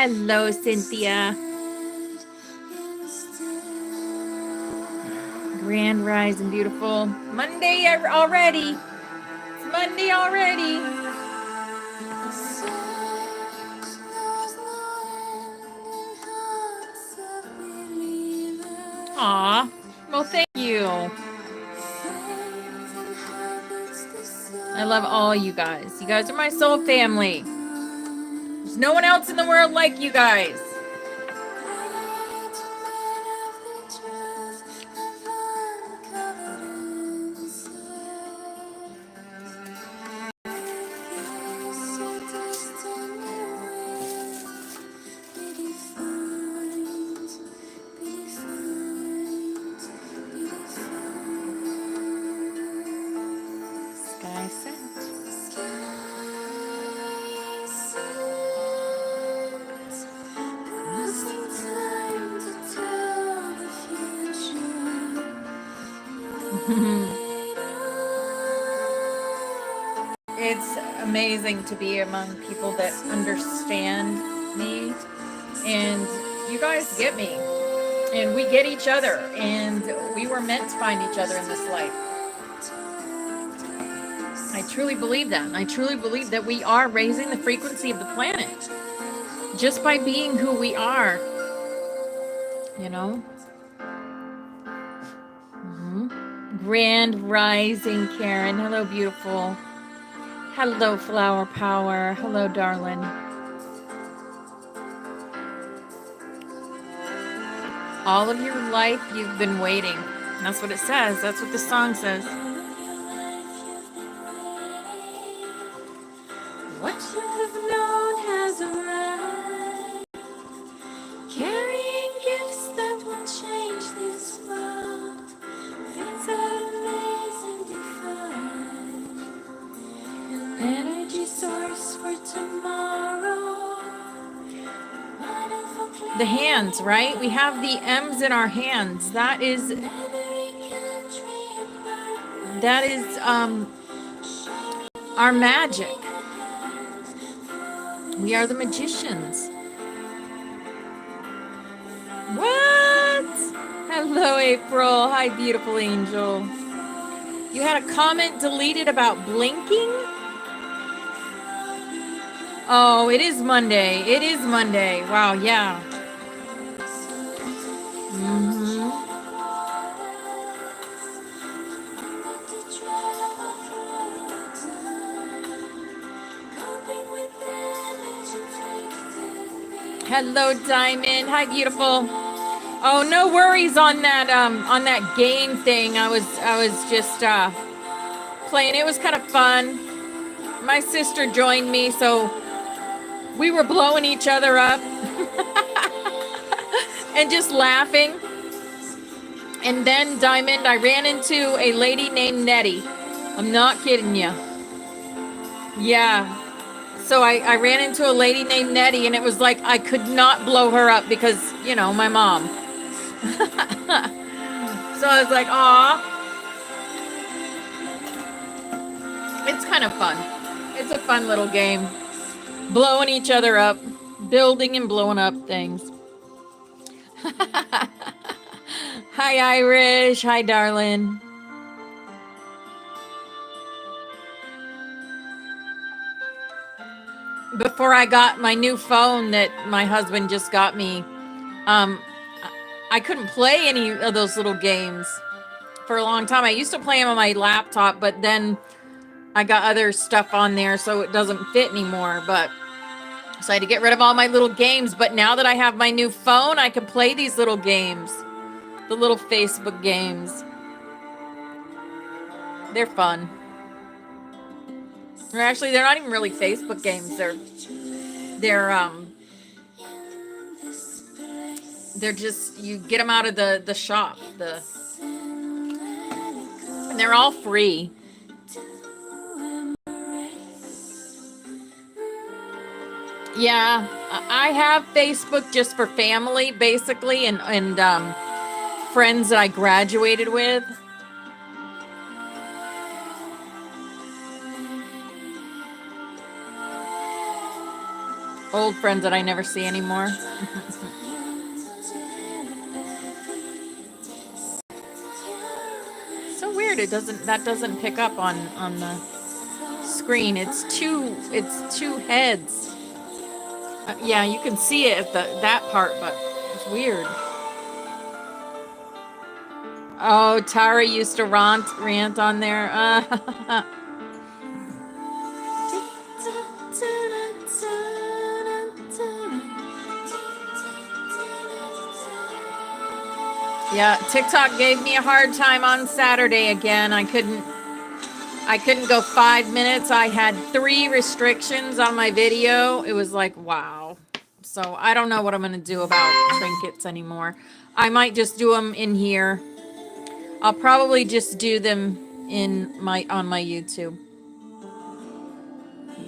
Hello, Cynthia. Grand Rising, beautiful. Monday already. It's Monday already. Aw, well, thank you. I love all you guys. You guys are my soul family. There's no one else in the world like you guys. It's amazing to be among people that understand me, and you guys get me, and we get each other, and we were meant to find each other in this life. I truly believe that. I truly believe that we are raising the frequency of the planet just by being who we are, you know? Grand Rising, Karen. Hello, beautiful. Hello, Flower Power. Hello, darling. All of your life, you've been waiting. That's what it says. That's what the song says. What you have known has arrived, carrying gifts that will change this world. Things that amaze and define, an energy source for tomorrow. The hands, right? We have the M's in our hands. That is our magic. We are the magicians. What? Hello, April. Hi, beautiful angel. You had a comment deleted about blinking? Oh, it is Monday. It is Monday. Wow, yeah. Hello, Diamond. Hi, beautiful. Oh, no worries on that game thing. I was just playing. It was kind of fun. My sister joined me, so we were blowing each other up and just laughing. And then, Diamond, I ran into a lady named Nettie. I'm not kidding you. Yeah. So I ran into a lady named Nettie, and it was like I could not blow her up because, you know, my mom. So I was like, aw. It's kind of fun. It's a fun little game. Blowing each other up. Building and blowing up things. Hi, Irish. Hi, darling. Before I got my new phone that my husband just got me, I couldn't play any of those little games for a long time. I used to play them on my laptop, but then I got other stuff on there, so it doesn't fit anymore. But so I had to get rid of all my little games. But now that I have my new phone, I can play these little games, the little Facebook games. They're fun. Or actually, they're not even really Facebook games. They're just, you get them out of the shop. And they're all free. Yeah, I have Facebook just for family, basically, and friends that I graduated with. Old friends that I never see anymore. So weird. That doesn't pick up on the screen. It's two heads. Yeah, you can see it at that part, but it's weird. Oh, Tara used to rant on there. Yeah, TikTok gave me a hard time on Saturday again. I couldn't go 5 minutes. I had 3 restrictions on my video. It was like, wow. So I don't know what I'm going to do about trinkets anymore. I might just do them in here. I'll probably just do them on my YouTube.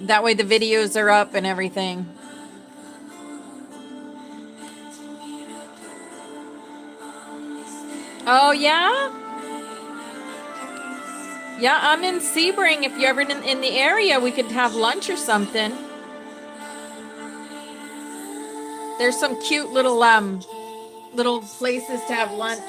That way the videos are up and everything. Oh, yeah? Yeah, I'm in Sebring. If you're ever in the area, we could have lunch or something. There's some cute little places to have lunch.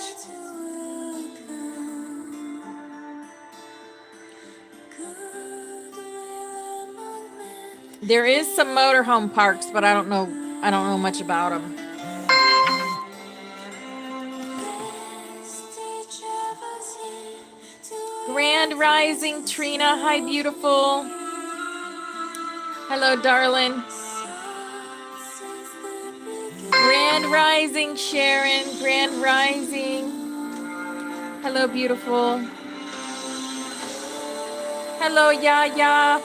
There is some motorhome parks, but I don't know much about them. Grand Rising, Trina. Hi, beautiful. Hello, darling. Grand Rising, Sharon. Grand Rising. Hello, beautiful. Hello, Yaya.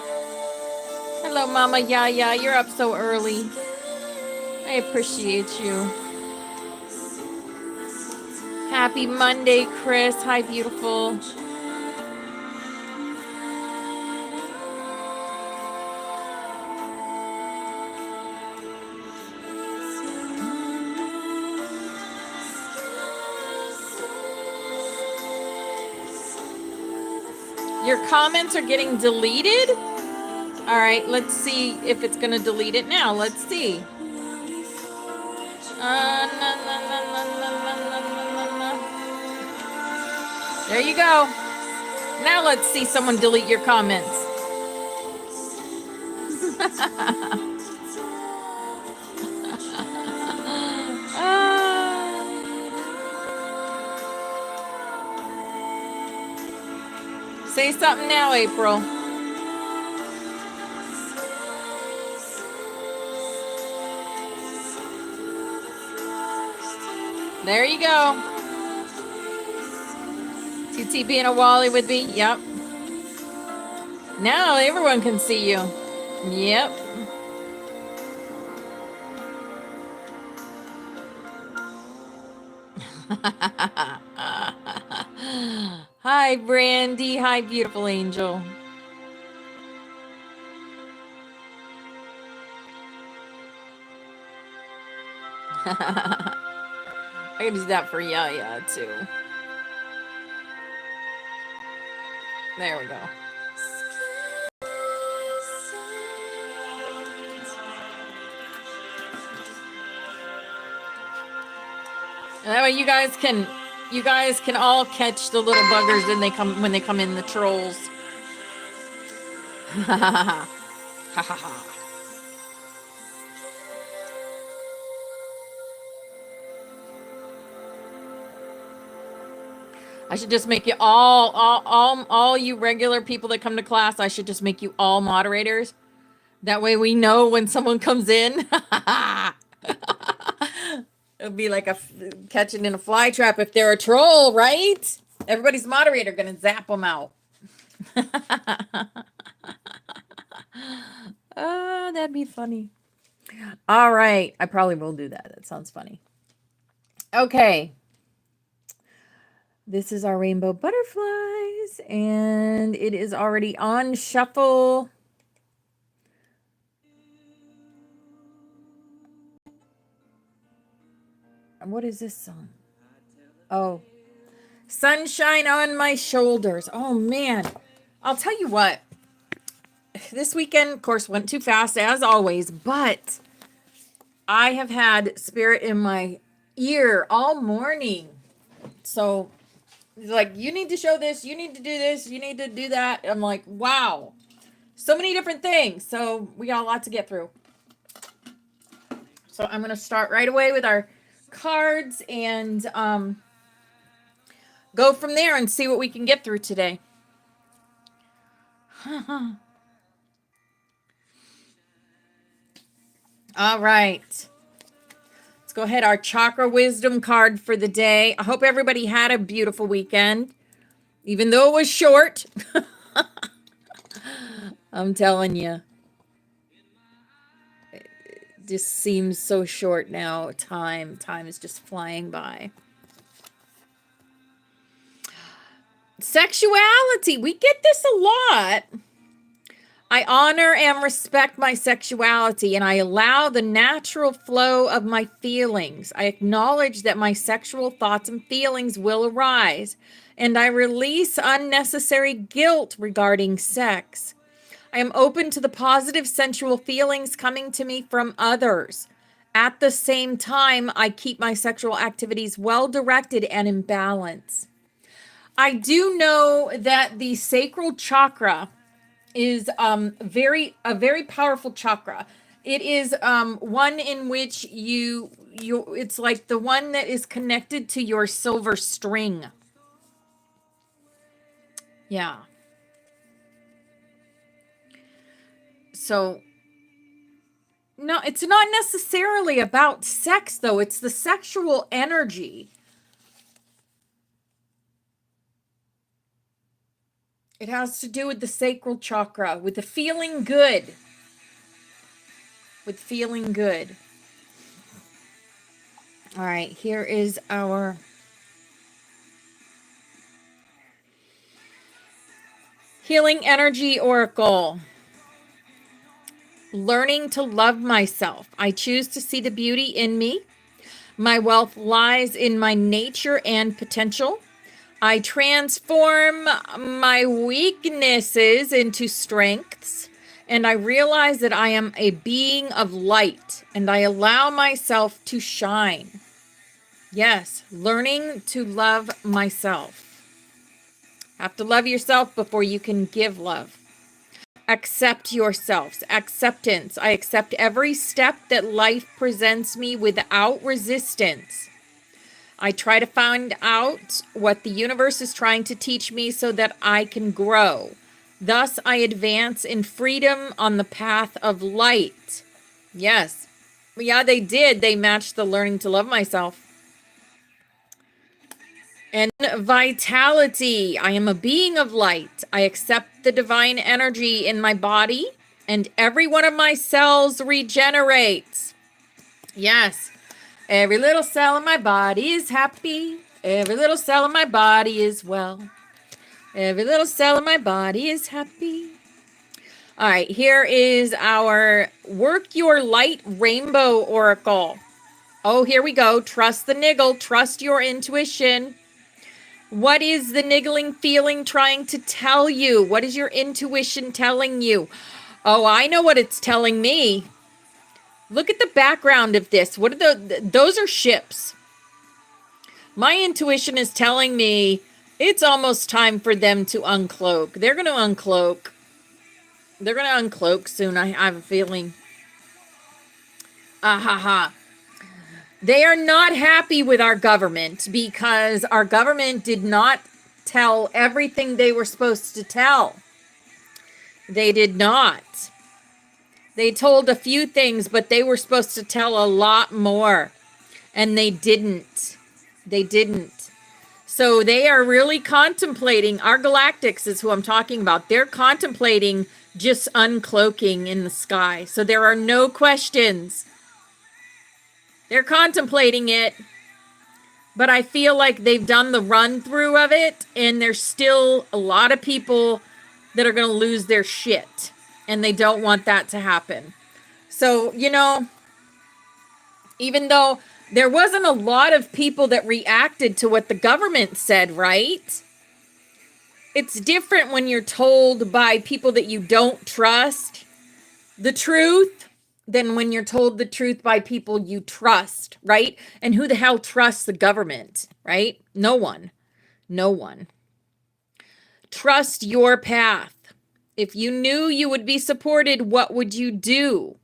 Hello, Mama Yaya. You're up so early. I appreciate you. Happy Monday, Chris. Hi, beautiful. Your comments are getting deleted? All right, let's see if it's going to delete it now. Let's see. There you go. Now let's see someone delete your comments. Say something now, April. There you go. TT being a Wally would be. Yep. Now everyone can see you. Yep. Hi, Brandy. Hi, beautiful angel. I can do that for Yaya too. There we go. And that way you guys can all catch the little buggers when they come in, the trolls. Ha ha ha. Ha ha ha. I should just make you all you regular people that come to class, I should just make you all moderators. That way we know when someone comes in. It'll be like catching in a fly trap if they're a troll, right? Everybody's moderator gonna zap them out. Oh, that'd be funny. All right, I probably will do that. That sounds funny. Okay. This is our rainbow butterflies, and it is already on shuffle. What is this song? Oh, Sunshine on My Shoulders. Oh, man. I'll tell you what. This weekend, of course, went too fast, as always, but I have had spirit in my ear all morning. So, like, you need to show this, you need to do this, you need to do that. I'm like, wow. So many different things. So, we got a lot to get through. So, I'm going to start right away with our cards and go from there and see what we can get through today. All right. Let's go ahead. Our chakra wisdom card for the day. I hope everybody had a beautiful weekend, even though it was short. I'm telling you. It just seems so short now. Time is just flying by. Sexuality. We get this a lot. I honor and respect my sexuality, and I allow the natural flow of my feelings. I acknowledge that my sexual thoughts and feelings will arise, and I release unnecessary guilt regarding sex. I am open to the positive sensual feelings coming to me from others. At the same time, I keep my sexual activities well directed and in balance. I do know that the sacral chakra is a very powerful chakra. It is one in which you it's like the one that is connected to your silver string. Yeah. So no, it's not necessarily about sex though. It's the sexual energy. It has to do with the sacral chakra, with the feeling good. With feeling good. All right, here is our healing energy oracle. Learning to love myself. I choose to see the beauty in me. My wealth lies in my nature and potential. I transform my weaknesses into strengths, and I realize that I am a being of light, and I allow myself to shine. Yes, learning to love myself. Have to love yourself before you can give love. Accept yourselves. Acceptance. I accept every step that life presents me without resistance. I try to find out what the universe is trying to teach me so that I can grow. Thus, I advance in freedom on the path of light. Yes. Yeah, they did. They matched the learning to love myself. And vitality. I am a being of light. I accept the divine energy in my body, and every one of my cells regenerates. Yes. Every little cell in my body is happy. Every little cell in my body is well. Every little cell in my body is happy. All right, here is our Work Your Light Rainbow Oracle. Oh, here we go. Trust the niggle. Trust your intuition. What is the niggling feeling trying to tell you? What is your intuition telling you? Oh, I know what it's telling me. Look at the background of this. What are those are ships. My intuition is telling me it's almost time for them to uncloak. They're going to uncloak. They're going to uncloak soon. I have a feeling. They are not happy with our government because our government did not tell everything they were supposed to tell. They did not. They told a few things, but they were supposed to tell a lot more. And they didn't. They didn't. So they are really contemplating. Our galactics is who I'm talking about. They're contemplating just uncloaking in the sky. So there are no questions. They're contemplating it. But I feel like they've done the run through of it. And there's still a lot of people that are going to lose their shit. And they don't want that to happen. So, you know, even though there wasn't a lot of people that reacted to what the government said, right? It's different when you're told by people that you don't trust the truth than when you're told the truth by people you trust, right? And who the hell trusts the government, right? No one. No one. Trust your path. If you knew you would be supported, what would you do?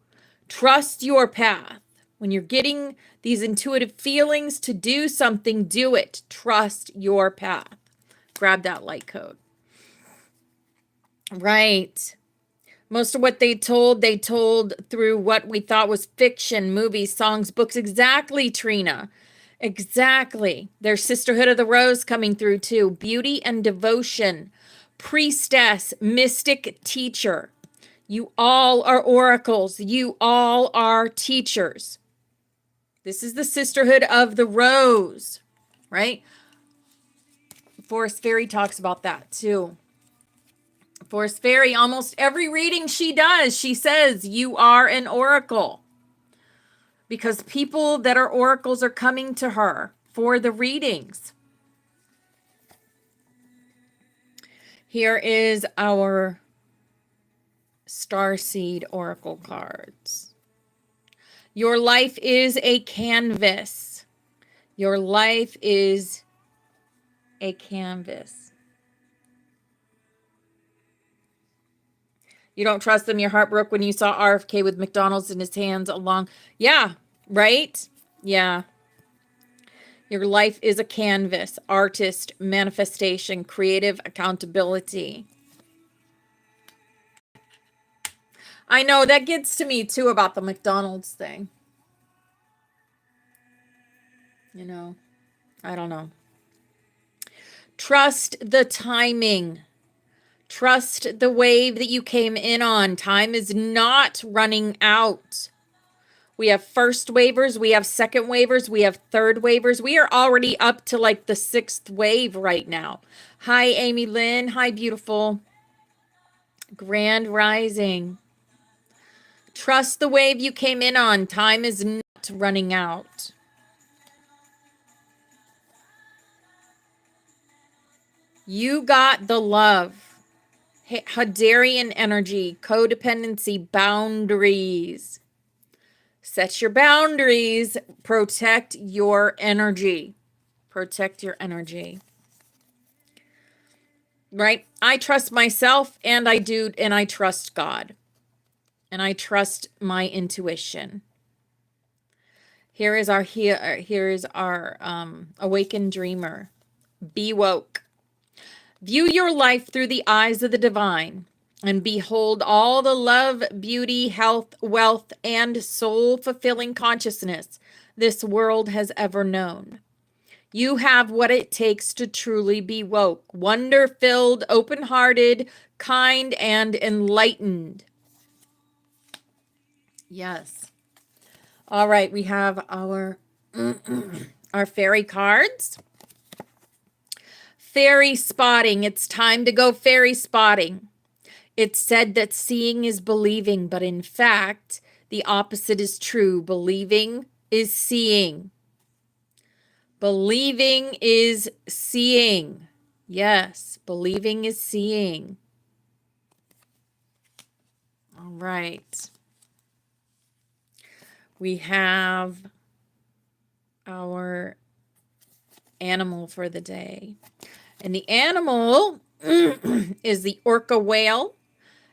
Trust your path. When you're getting these intuitive feelings to do something, do it. Trust your path. Grab that light code. Right. Most of what they told through what we thought was fiction, movies, songs, books. Exactly, Trina. Exactly. There's Sisterhood of the Rose coming through too. Beauty and devotion. Priestess, mystic, teacher. You all are oracles. You all are teachers. This is the Sisterhood of the Rose, right? Forest Fairy talks about that too. Forest Fairy, almost every reading she does, she says, you are an oracle. Because people that are oracles are coming to her for the readings. Here is our Starseed Oracle cards. Your life is a canvas. Your life is a canvas. You don't trust them. Your heart broke when you saw RFK with McDonald's in his hands along. Yeah, right? Yeah. Your life is a canvas. Artist, manifestation, creative accountability. I know that gets to me too about the McDonald's thing. You know, I don't know. Trust the timing. Trust the wave that you came in on. Time is not running out. We have first waivers. We have second waivers. We have third waivers. We are already up to like the sixth wave right now. Hi, Amy Lynn. Hi, beautiful. Grand Rising. Trust the wave you came in on. Time is not running out. You got the love. Hadarian energy, codependency, boundaries. Set your boundaries. Protect your energy. Protect your energy. Right? I trust myself and I trust God. And I trust my intuition. Here is our awakened dreamer. Be woke. View your life through the eyes of the divine and behold all the love, beauty, health, wealth, and soul-fulfilling consciousness this world has ever known. You have what it takes to truly be woke, wonder-filled, open-hearted, kind, and enlightened. Yes. All right, we have our fairy cards. Fairy spotting. It's time to go fairy spotting. It's said that seeing is believing, but in fact, the opposite is true. Believing is seeing. Believing is seeing. Yes, believing is seeing. All right. We have our animal for the day. And the animal is the orca whale.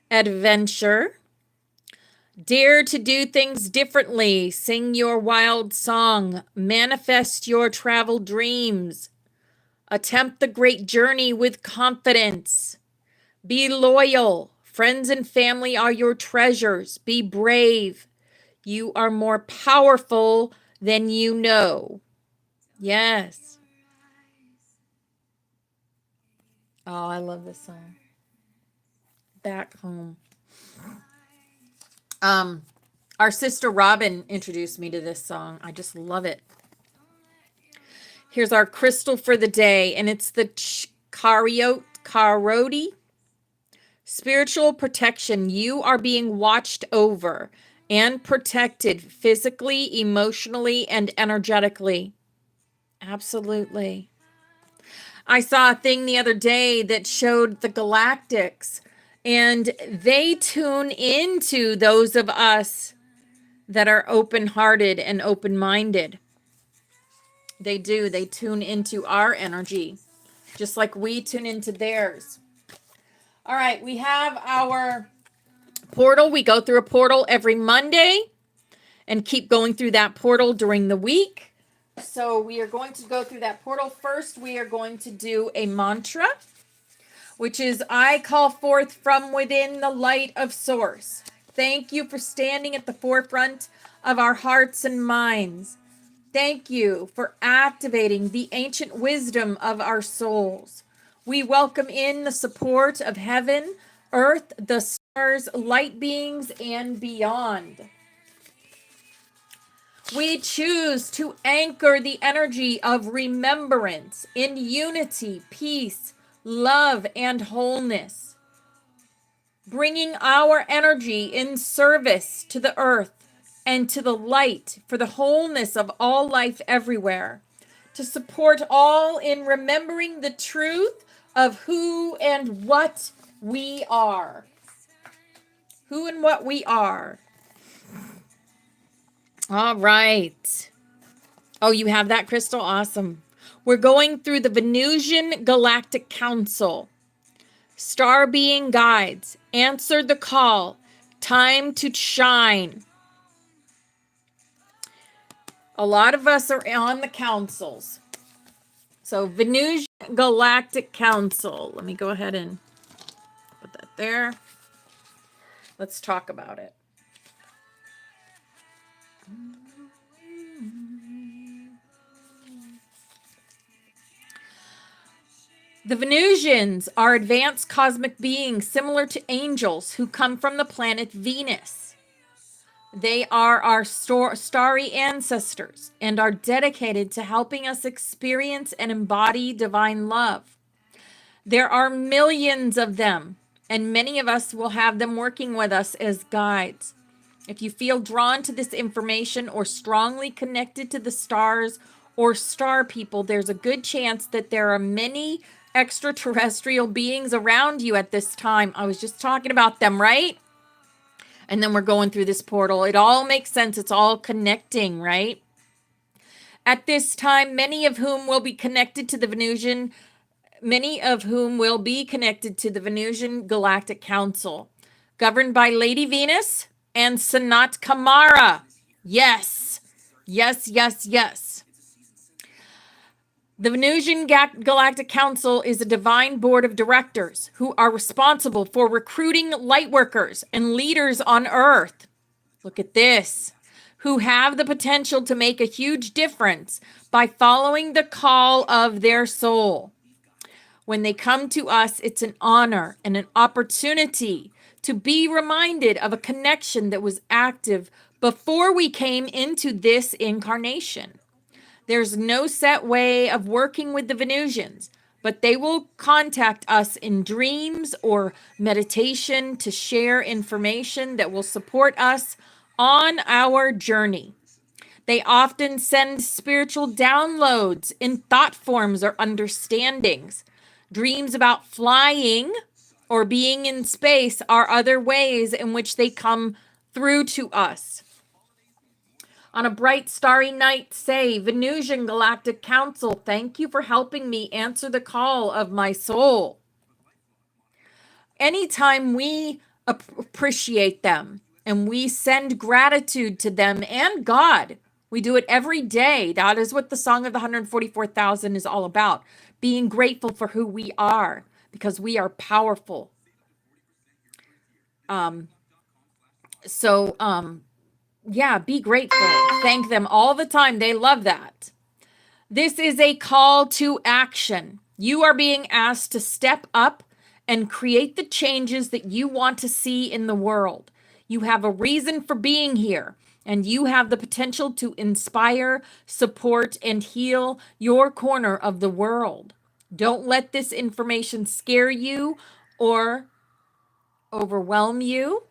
Adventure. Dare to do things differently. Sing your wild song. Manifest your travel dreams. Attempt the great journey with confidence. Be loyal. Friends and family are your treasures. Be brave. You are more powerful than you know. Yes. Oh, I love this song. Back home. Our sister Robin introduced me to this song. I just love it. Here's our crystal for the day, and it's the Karoti. Spiritual protection. You are being watched over and protected physically, emotionally, and energetically. Absolutely. I saw a thing the other day that showed the galactics, and they tune into those of us that are open-hearted and open-minded. They do. They tune into our energy, just like we tune into theirs. All right, we have our portal. We go through a portal every Monday and keep going through that portal during the week. So we are going to go through that portal. First, we are going to do a mantra, which is, I call forth from within the light of Source. Thank you for standing at the forefront of our hearts and minds. Thank you for activating the ancient wisdom of our souls. We welcome in the support of heaven, earth, the stars, light beings, and beyond. We choose to anchor the energy of remembrance in unity, peace, love, and wholeness, bringing our energy in service to the earth and to the light for the wholeness of all life everywhere, to support all in remembering the truth of who and what we are. Who and what we are. All right. Oh, you have that, Crystal? Awesome. We're going through the Venusian Galactic Council. Star being guides. Answer the call. Time to shine. A lot of us are on the councils. So Venusian Galactic Council. Let me go ahead and put that there. Let's talk about it. The Venusians are advanced cosmic beings similar to angels who come from the planet Venus. They are our starry ancestors and are dedicated to helping us experience and embody divine love. There are millions of them, and many of us will have them working with us as guides. If you feel drawn to this information or strongly connected to the stars or star people, there's a good chance that there are many extraterrestrial beings around you at this time. I was just talking about them, right? And then we're going through this portal. It all makes sense. It's all connecting, right? At this time, many of whom will be connected to the Venusian Galactic Council, governed by Lady Venus and Sanat Kamara. Yes, yes, yes, yes. The Venusian Galactic Council is a divine board of directors who are responsible for recruiting lightworkers and leaders on Earth. Look at this. Who have the potential to make a huge difference by following the call of their soul. When they come to us, it's an honor and an opportunity to be reminded of a connection that was active before we came into this incarnation. There's no set way of working with the Venusians, but they will contact us in dreams or meditation to share information that will support us on our journey. They often send spiritual downloads in thought forms or understandings. Dreams about flying or being in space are other ways in which they come through to us. On a bright, starry night, say, Venusian Galactic Council, thank you for helping me answer the call of my soul. Anytime we appreciate them and we send gratitude to them and God, we do it every day. That is what the Song of the 144,000 is all about. Being grateful for who we are, because we are powerful. Yeah, be grateful. Thank them all the time. They love that. This is a call to action. You are being asked to step up and create the changes that you want to see in the world. You have a reason for being here, and you have the potential to inspire, support, and heal your corner of the world. Don't let this information scare you or overwhelm you.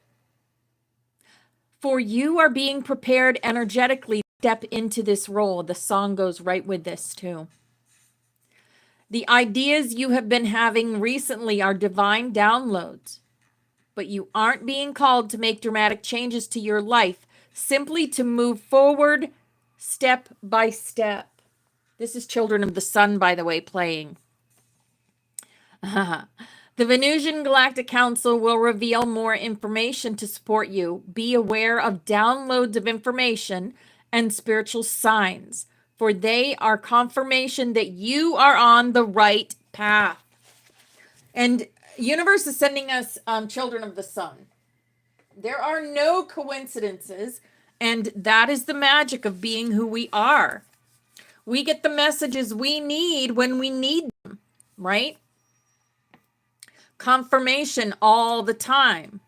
For you are being prepared energetically to step into this role. The song goes right with this too. The ideas you have been having recently are divine downloads, but you aren't being called to make dramatic changes to your life simply to move forward step by step. This is Children of the Sun, by the way, playing. The Venusian Galactic Council will reveal more information to support you. Be aware of downloads of information and spiritual signs, for they are confirmation that you are on the right path. And universe is sending us Children of the Sun. There are no coincidences, and that is the magic of being who we are. We get the messages we need when we need them, right? Confirmation all the time.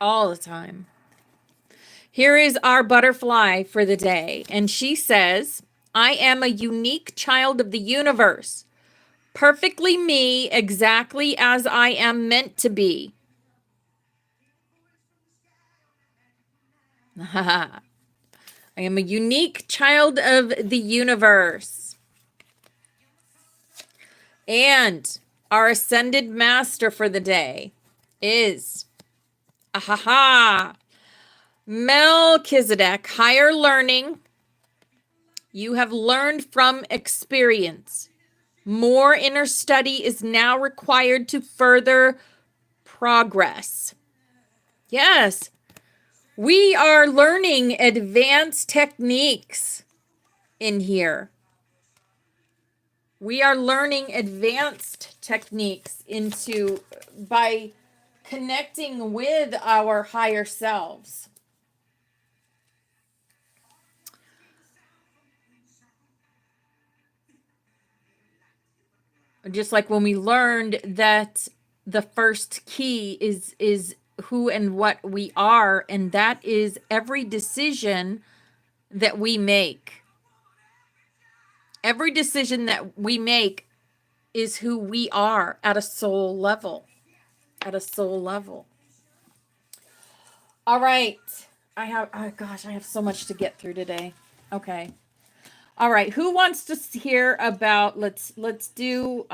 All the time. Here is our butterfly for the day. And she says, I am a unique child of the universe. Perfectly me, exactly as I am meant to be. I am a unique child of the universe. And our ascended master for the day is Melchizedek, higher learning. You have learned from experience. More inner study is now required to further progress. Yes, we are learning advanced techniques in here. We are learning advanced techniques by connecting with our higher selves. Just like when we learned that the first key is who and what we are, and that is every decision that we make. Every decision that we make is who we are at a soul level. At a soul level. All right. I have so much to get through today. Okay. All right. Who wants to hear about, let's do,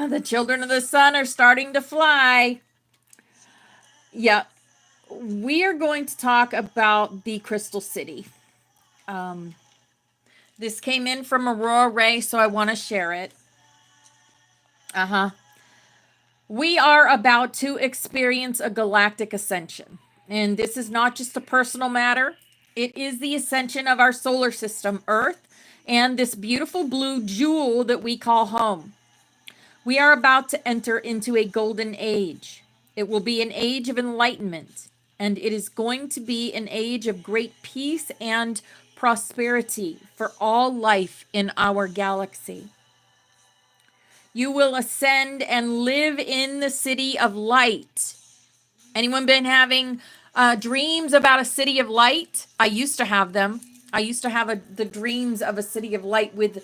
the children of the sun are starting to fly. Yeah. We are going to talk about the Crystal City. This came in from Aurora Ray, so I want to share it. We are about to experience a galactic ascension. And this is not just a personal matter. It is the ascension of our solar system, Earth, and this beautiful blue jewel that we call home. We are about to enter into a golden age. It will be an age of enlightenment, and it is going to be an age of great peace and prosperity for all life in our galaxy. You will ascend and live in the city of light. Anyone been having dreams about a city of light? I used to have them. I used to have the dreams of a city of light with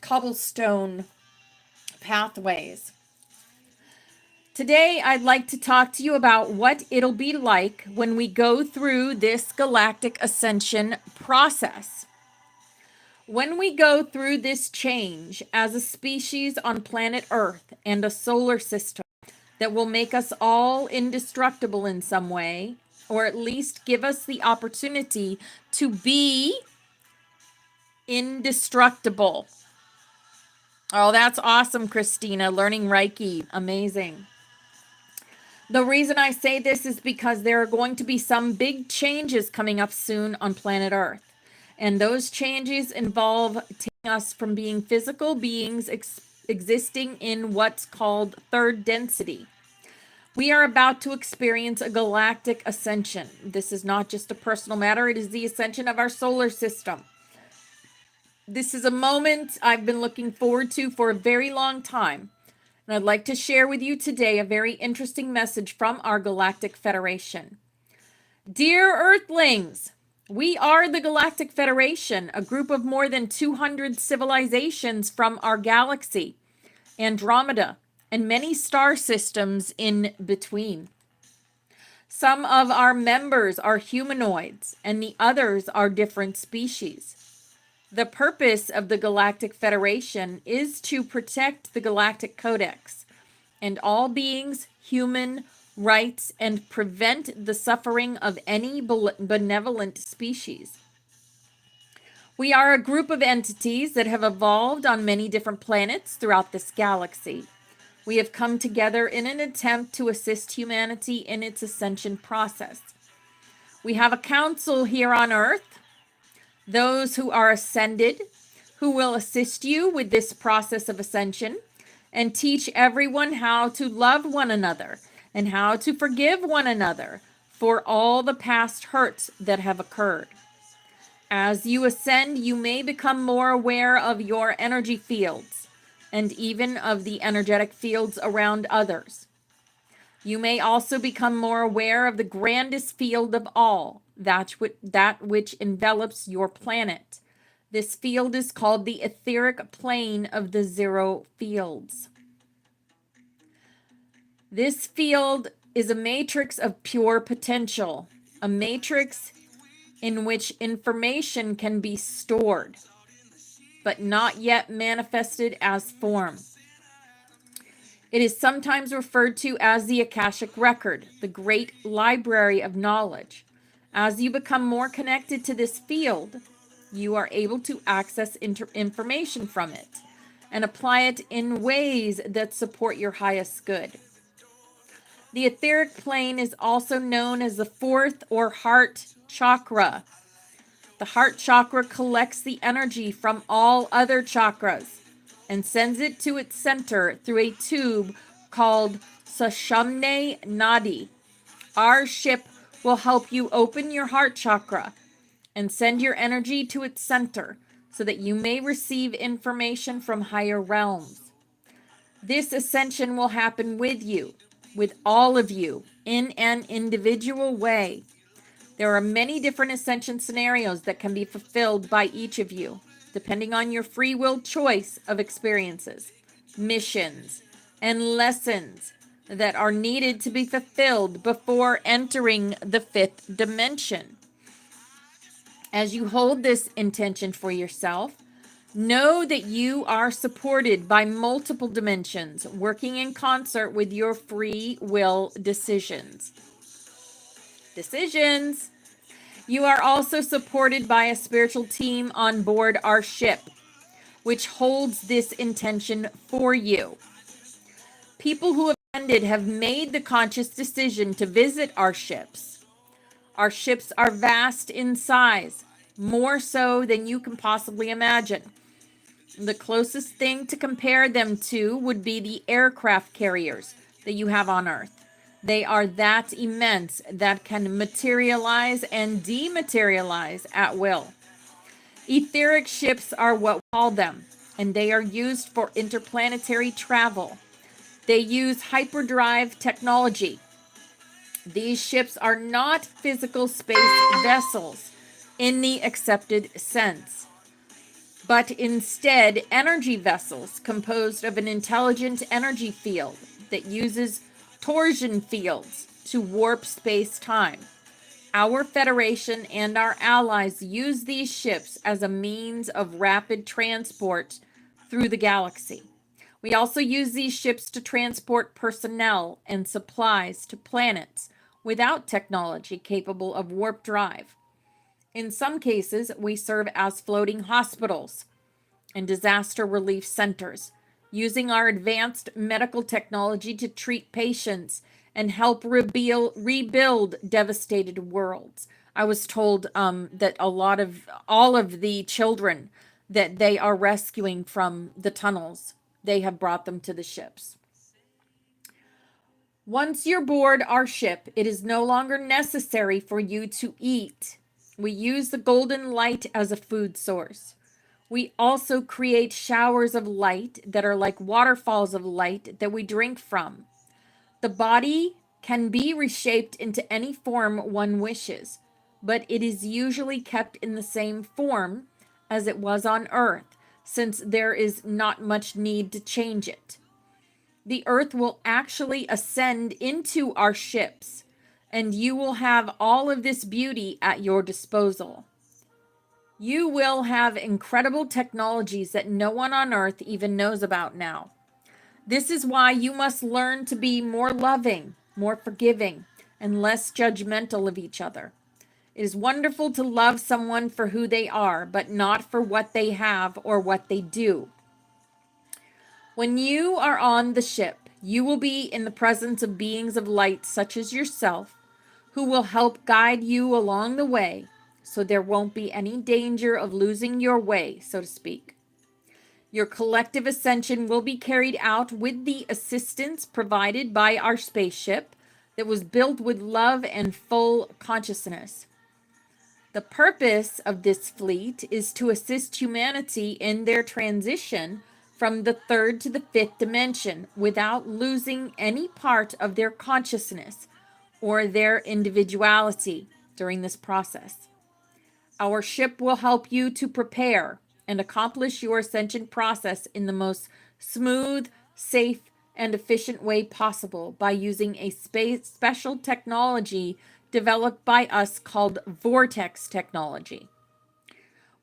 cobblestone pathways. Today, I'd like to talk to you about what it'll be like when we go through this galactic ascension process. When we go through this change as a species on planet Earth and a solar system that will make us all indestructible in some way, or at least give us the opportunity to be indestructible. Oh, that's awesome, Christina. Learning Reiki. Amazing. The reason I say this is because there are going to be some big changes coming up soon on planet Earth. And those changes involve taking us from being physical beings existing in what's called third density. We are about to experience a galactic ascension. This is not just a personal matter. It is the ascension of our solar system. This is a moment I've been looking forward to for a very long time. And I'd like to share with you today a very interesting message from our Galactic Federation. Dear Earthlings, we are the Galactic Federation, a group of more than 200 civilizations from our galaxy, Andromeda, and many star systems in between. Some of our members are humanoids, and the others are different species. The purpose of the Galactic Federation is to protect the Galactic Codex and all beings, human rights, and prevent the suffering of any benevolent species. We are a group of entities that have evolved on many different planets throughout this galaxy. We have come together in an attempt to assist humanity in its ascension process. We have a council here on Earth, those who are ascended, who will assist you with this process of ascension and teach everyone how to love one another and how to forgive one another for all the past hurts that have occurred. As you ascend, you may become more aware of your energy fields and even of the energetic fields around others. You may also become more aware of the grandest field of all, that which envelops your planet. This field is called the etheric plane of the zero fields. This field is a matrix of pure potential, a matrix in which information can be stored, but not yet manifested as form. It is sometimes referred to as the Akashic Record, the great library of knowledge. As you become more connected to this field, you are able to access information from it and apply it in ways that support your highest good. The etheric plane is also known as the fourth or heart chakra. The heart chakra collects the energy from all other chakras and sends it to its center through a tube called Sushumna Nadi. Our ship will help you open your heart chakra and send your energy to its center so that you may receive information from higher realms. This ascension will happen with you, with all of you, in an individual way. There are many different ascension scenarios that can be fulfilled by each of you, depending on your free will choice of experiences, missions, and lessons that are needed to be fulfilled before entering the fifth dimension. As you hold this intention for yourself, know that you are supported by multiple dimensions working in concert with your free will decisions. You are also supported by a spiritual team on board our ship, which holds this intention for you. People who have attended have made the conscious decision to visit our ships. Our ships are vast in size, more so than you can possibly imagine. The closest thing to compare them to would be the aircraft carriers that you have on Earth. They are that immense that can materialize and dematerialize at will. Etheric ships are what we call them, and they are used for interplanetary travel. They use hyperdrive technology. These ships are not physical space vessels in the accepted sense, but instead energy vessels composed of an intelligent energy field that uses torsion fields to warp space-time. Our Federation and our allies use these ships as a means of rapid transport through the galaxy. We also use these ships to transport personnel and supplies to planets without technology capable of warp drive. In some cases, we serve as floating hospitals and disaster relief centers, using our advanced medical technology to treat patients and help rebuild devastated worlds. I was told that all of the children that they are rescuing from the tunnels, they have brought them to the ships. Once you're aboard our ship, it is no longer necessary for you to eat. We use the golden light as a food source. We also create showers of light that are like waterfalls of light that we drink from. The body can be reshaped into any form one wishes, but it is usually kept in the same form as it was on Earth, since there is not much need to change it. The Earth will actually ascend into our ships, and you will have all of this beauty at your disposal. You will have incredible technologies that no one on earth even knows about now. This is why you must learn to be more loving, more forgiving, and less judgmental of each other. It is wonderful to love someone for who they are, but not for what they have or what they do. When you are on the ship, you will be in the presence of beings of light such as yourself, who will help guide you along the way, so there won't be any danger of losing your way, so to speak. Your collective ascension will be carried out with the assistance provided by our spaceship that was built with love and full consciousness. The purpose of this fleet is to assist humanity in their transition from the third to the fifth dimension without losing any part of their consciousness or their individuality during this process. Our ship will help you to prepare and accomplish your ascension process in the most smooth, safe, and efficient way possible by using a special technology developed by us called vortex technology.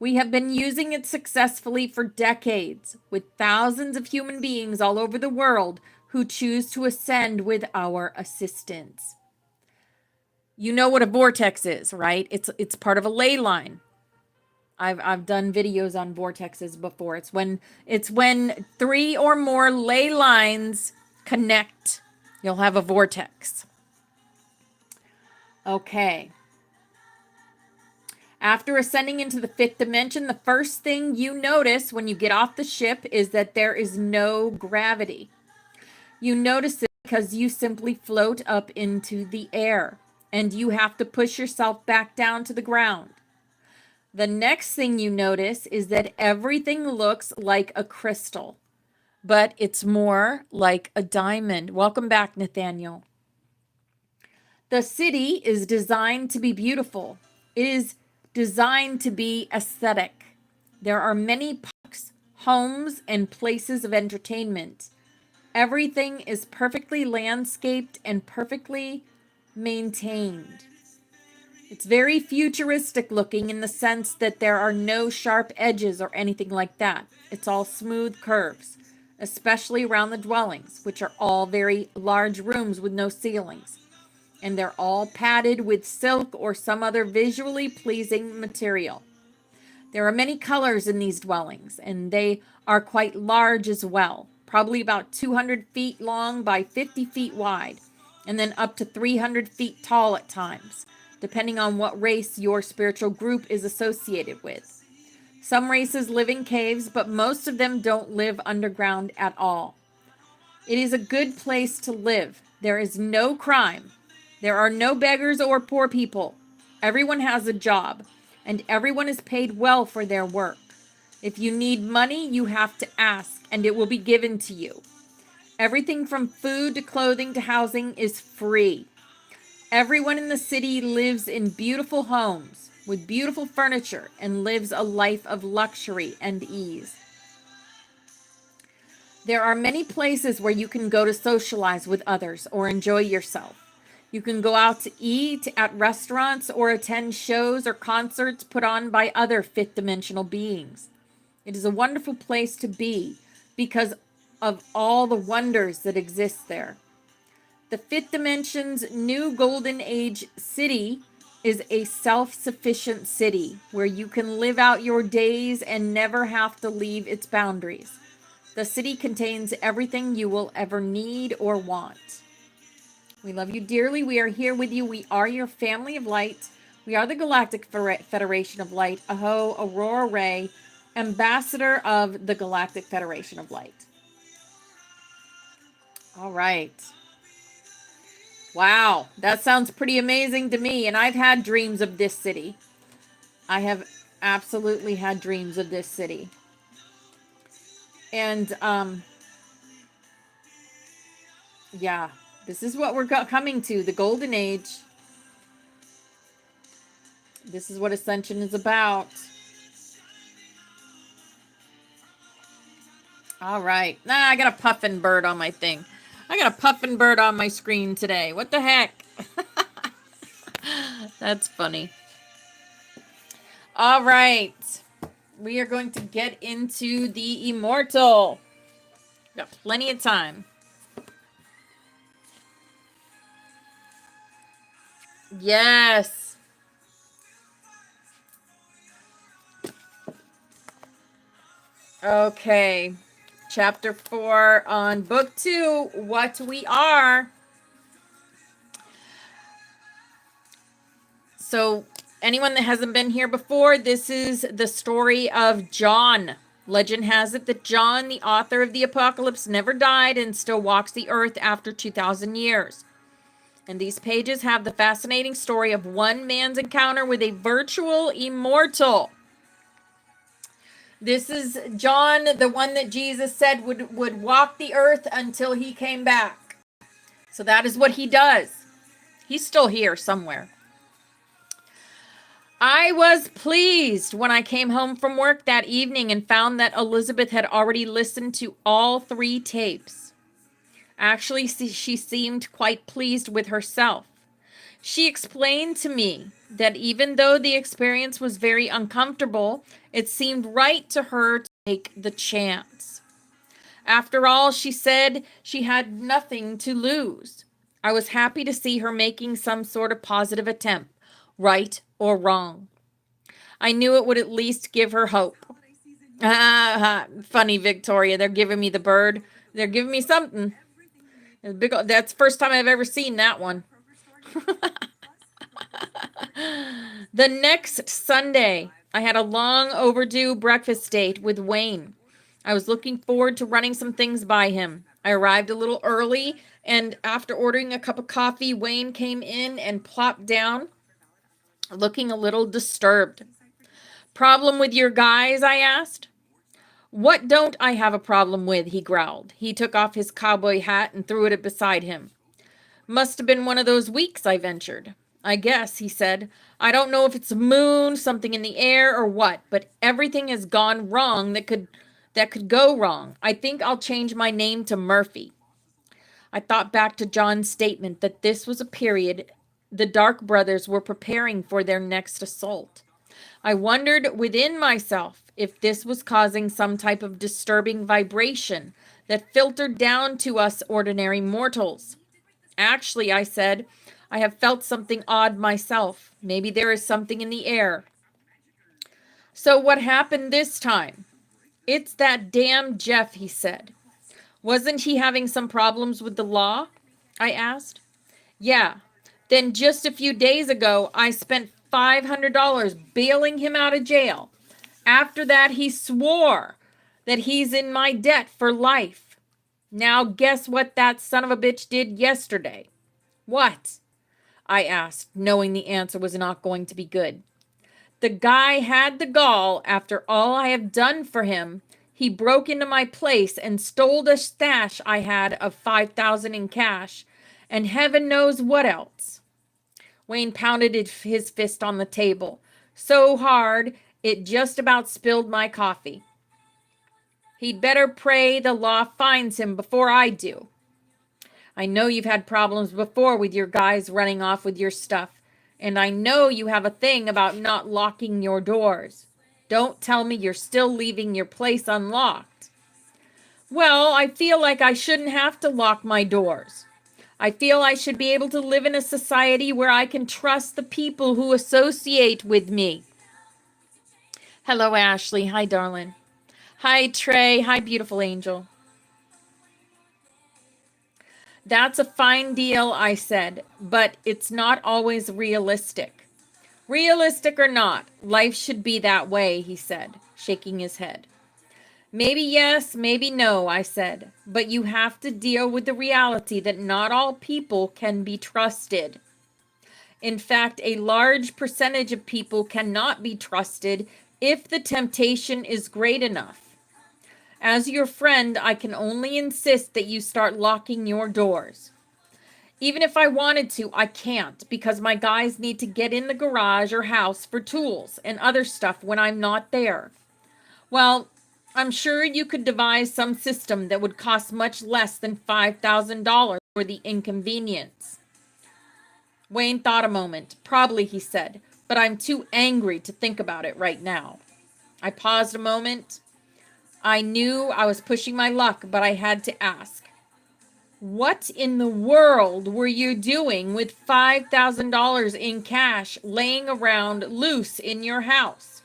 We have been using it successfully for decades with thousands of human beings all over the world who choose to ascend with our assistance. You know what a vortex is, right? It's part of a ley line. I've done videos on vortexes before. It's when 3 or more ley lines connect, you'll have a vortex. Okay. After ascending into the fifth dimension, the first thing you notice when you get off the ship is that there is no gravity. You notice it because you simply float up into the air, and you have to push yourself back down to the ground. The next thing you notice is that everything looks like a crystal, but it's more like a diamond. Welcome back, Nathaniel. The city is designed to be beautiful. It is designed to be aesthetic. There are many parks, homes, and places of entertainment. Everything is perfectly landscaped and perfectly maintained. It's very futuristic looking in the sense that there are no sharp edges or anything like that. It's all smooth curves, especially around the dwellings, which are all very large rooms with no ceilings. And they're all padded with silk or some other visually pleasing material. There are many colors in these dwellings, and they are quite large as well, probably about 200 feet long by 50 feet wide, and then up to 300 feet tall at times, depending on what race your spiritual group is associated with. Some races live in caves, but most of them don't live underground at all. It is a good place to live. There is no crime. There are no beggars or poor people. Everyone has a job, and everyone is paid well for their work. If you need money, you have to ask, and it will be given to you. Everything from food to clothing to housing is free. Everyone in the city lives in beautiful homes with beautiful furniture and lives a life of luxury and ease. There are many places where you can go to socialize with others or enjoy yourself. You can go out to eat at restaurants or attend shows or concerts put on by other fifth dimensional beings. It is a wonderful place to be because of all the wonders that exist there. The fifth dimension's new golden age city is a self-sufficient city where you can live out your days and never have to leave its boundaries. The city contains everything you will ever need or want. We love you dearly. We are here with you. We are your family of light. We are the Galactic Federation of Light. Aho, Aurora Ray, ambassador of the Galactic Federation of Light. All right. Wow, that sounds pretty amazing to me. And I've had dreams of this city. I have absolutely had dreams of this city. And, yeah. This is what we're coming to, the golden age. This is what Ascension is about. All right. I got a puffin bird on my thing. I got a puffin bird on my screen today. What the heck? That's funny. All right. We are going to get into the Immortal. Got plenty of time. Yes. Okay. Chapter 4 on book 2, What We Are. So, anyone that hasn't been here before, this is the story of John. Legend has it that John, the author of the Apocalypse, never died and still walks the earth after 2,000 years. And these pages have the fascinating story of one man's encounter with a virtual immortal. This is John, the one that Jesus said would walk the earth until he came back. So that is what he does. He's still here somewhere. I was pleased when I came home from work that evening and found that Elizabeth had already listened to all 3 tapes. Actually, she seemed quite pleased with herself. She explained to me that even though the experience was very uncomfortable, it seemed right to her to take the chance. After all, she said she had nothing to lose. I was happy to see her making some sort of positive attempt, right or wrong. I knew it would at least give her hope. Funny, Victoria. They're giving me the bird. They're giving me something. That's the first time I've ever seen that one. The next Sunday, I had a long overdue breakfast date with Wayne. I was looking forward to running some things by him. I arrived a little early, and after ordering a cup of coffee, Wayne came in and plopped down, looking a little disturbed. Problem with your guys? I asked. What don't I have a problem with? He growled. He took off his cowboy hat and threw it beside him. Must have been one of those weeks, I ventured. I guess, he said. I don't know if it's a moon, something in the air, or what, but everything has gone wrong that could go wrong. I think I'll change my name to Murphy. I thought back to John's statement that this was a period the Dark Brothers were preparing for their next assault. I wondered within myself if this was causing some type of disturbing vibration that filtered down to us ordinary mortals. Actually, I said, I have felt something odd myself. Maybe there is something in the air. So what happened this time? It's that damn Jeff, he said. Wasn't he having some problems with the law? I asked. Yeah. Then just a few days ago, I spent $500 bailing him out of jail. After that, he swore that he's in my debt for life. Now guess what that son of a bitch did yesterday? What? I asked, knowing the answer was not going to be good. The guy had the gall, after all I have done for him. He broke into my place and stole the stash I had of $5,000 in cash, and heaven knows what else. Wayne pounded his fist on the table, so hard it just about spilled my coffee. He'd better pray the law finds him before I do. I know you've had problems before with your guys running off with your stuff, and I know you have a thing about not locking your doors. Don't tell me you're still leaving your place unlocked. Well, I feel like I shouldn't have to lock my doors. I feel I should be able to live in a society where I can trust the people who associate with me. Hello, Ashley. Hi, darling. Hi, Trey. Hi, beautiful angel. That's a fine deal, I said, but it's not always realistic. Realistic or not, life should be that way, he said, shaking his head. Maybe yes, maybe no, I said, but you have to deal with the reality that not all people can be trusted. In fact, a large percentage of people cannot be trusted if the temptation is great enough. As your friend, I can only insist that you start locking your doors. Even if I wanted to, I can't, because my guys need to get in the garage or house for tools and other stuff when I'm not there. Well, I'm sure you could devise some system that would cost much less than $5,000 for the inconvenience. Wayne thought a moment. Probably, he said. but I'm too angry to think about it right now. I paused a moment. I knew I was pushing my luck, but I had to ask, what in the world were you doing with $5,000 in cash laying around loose in your house?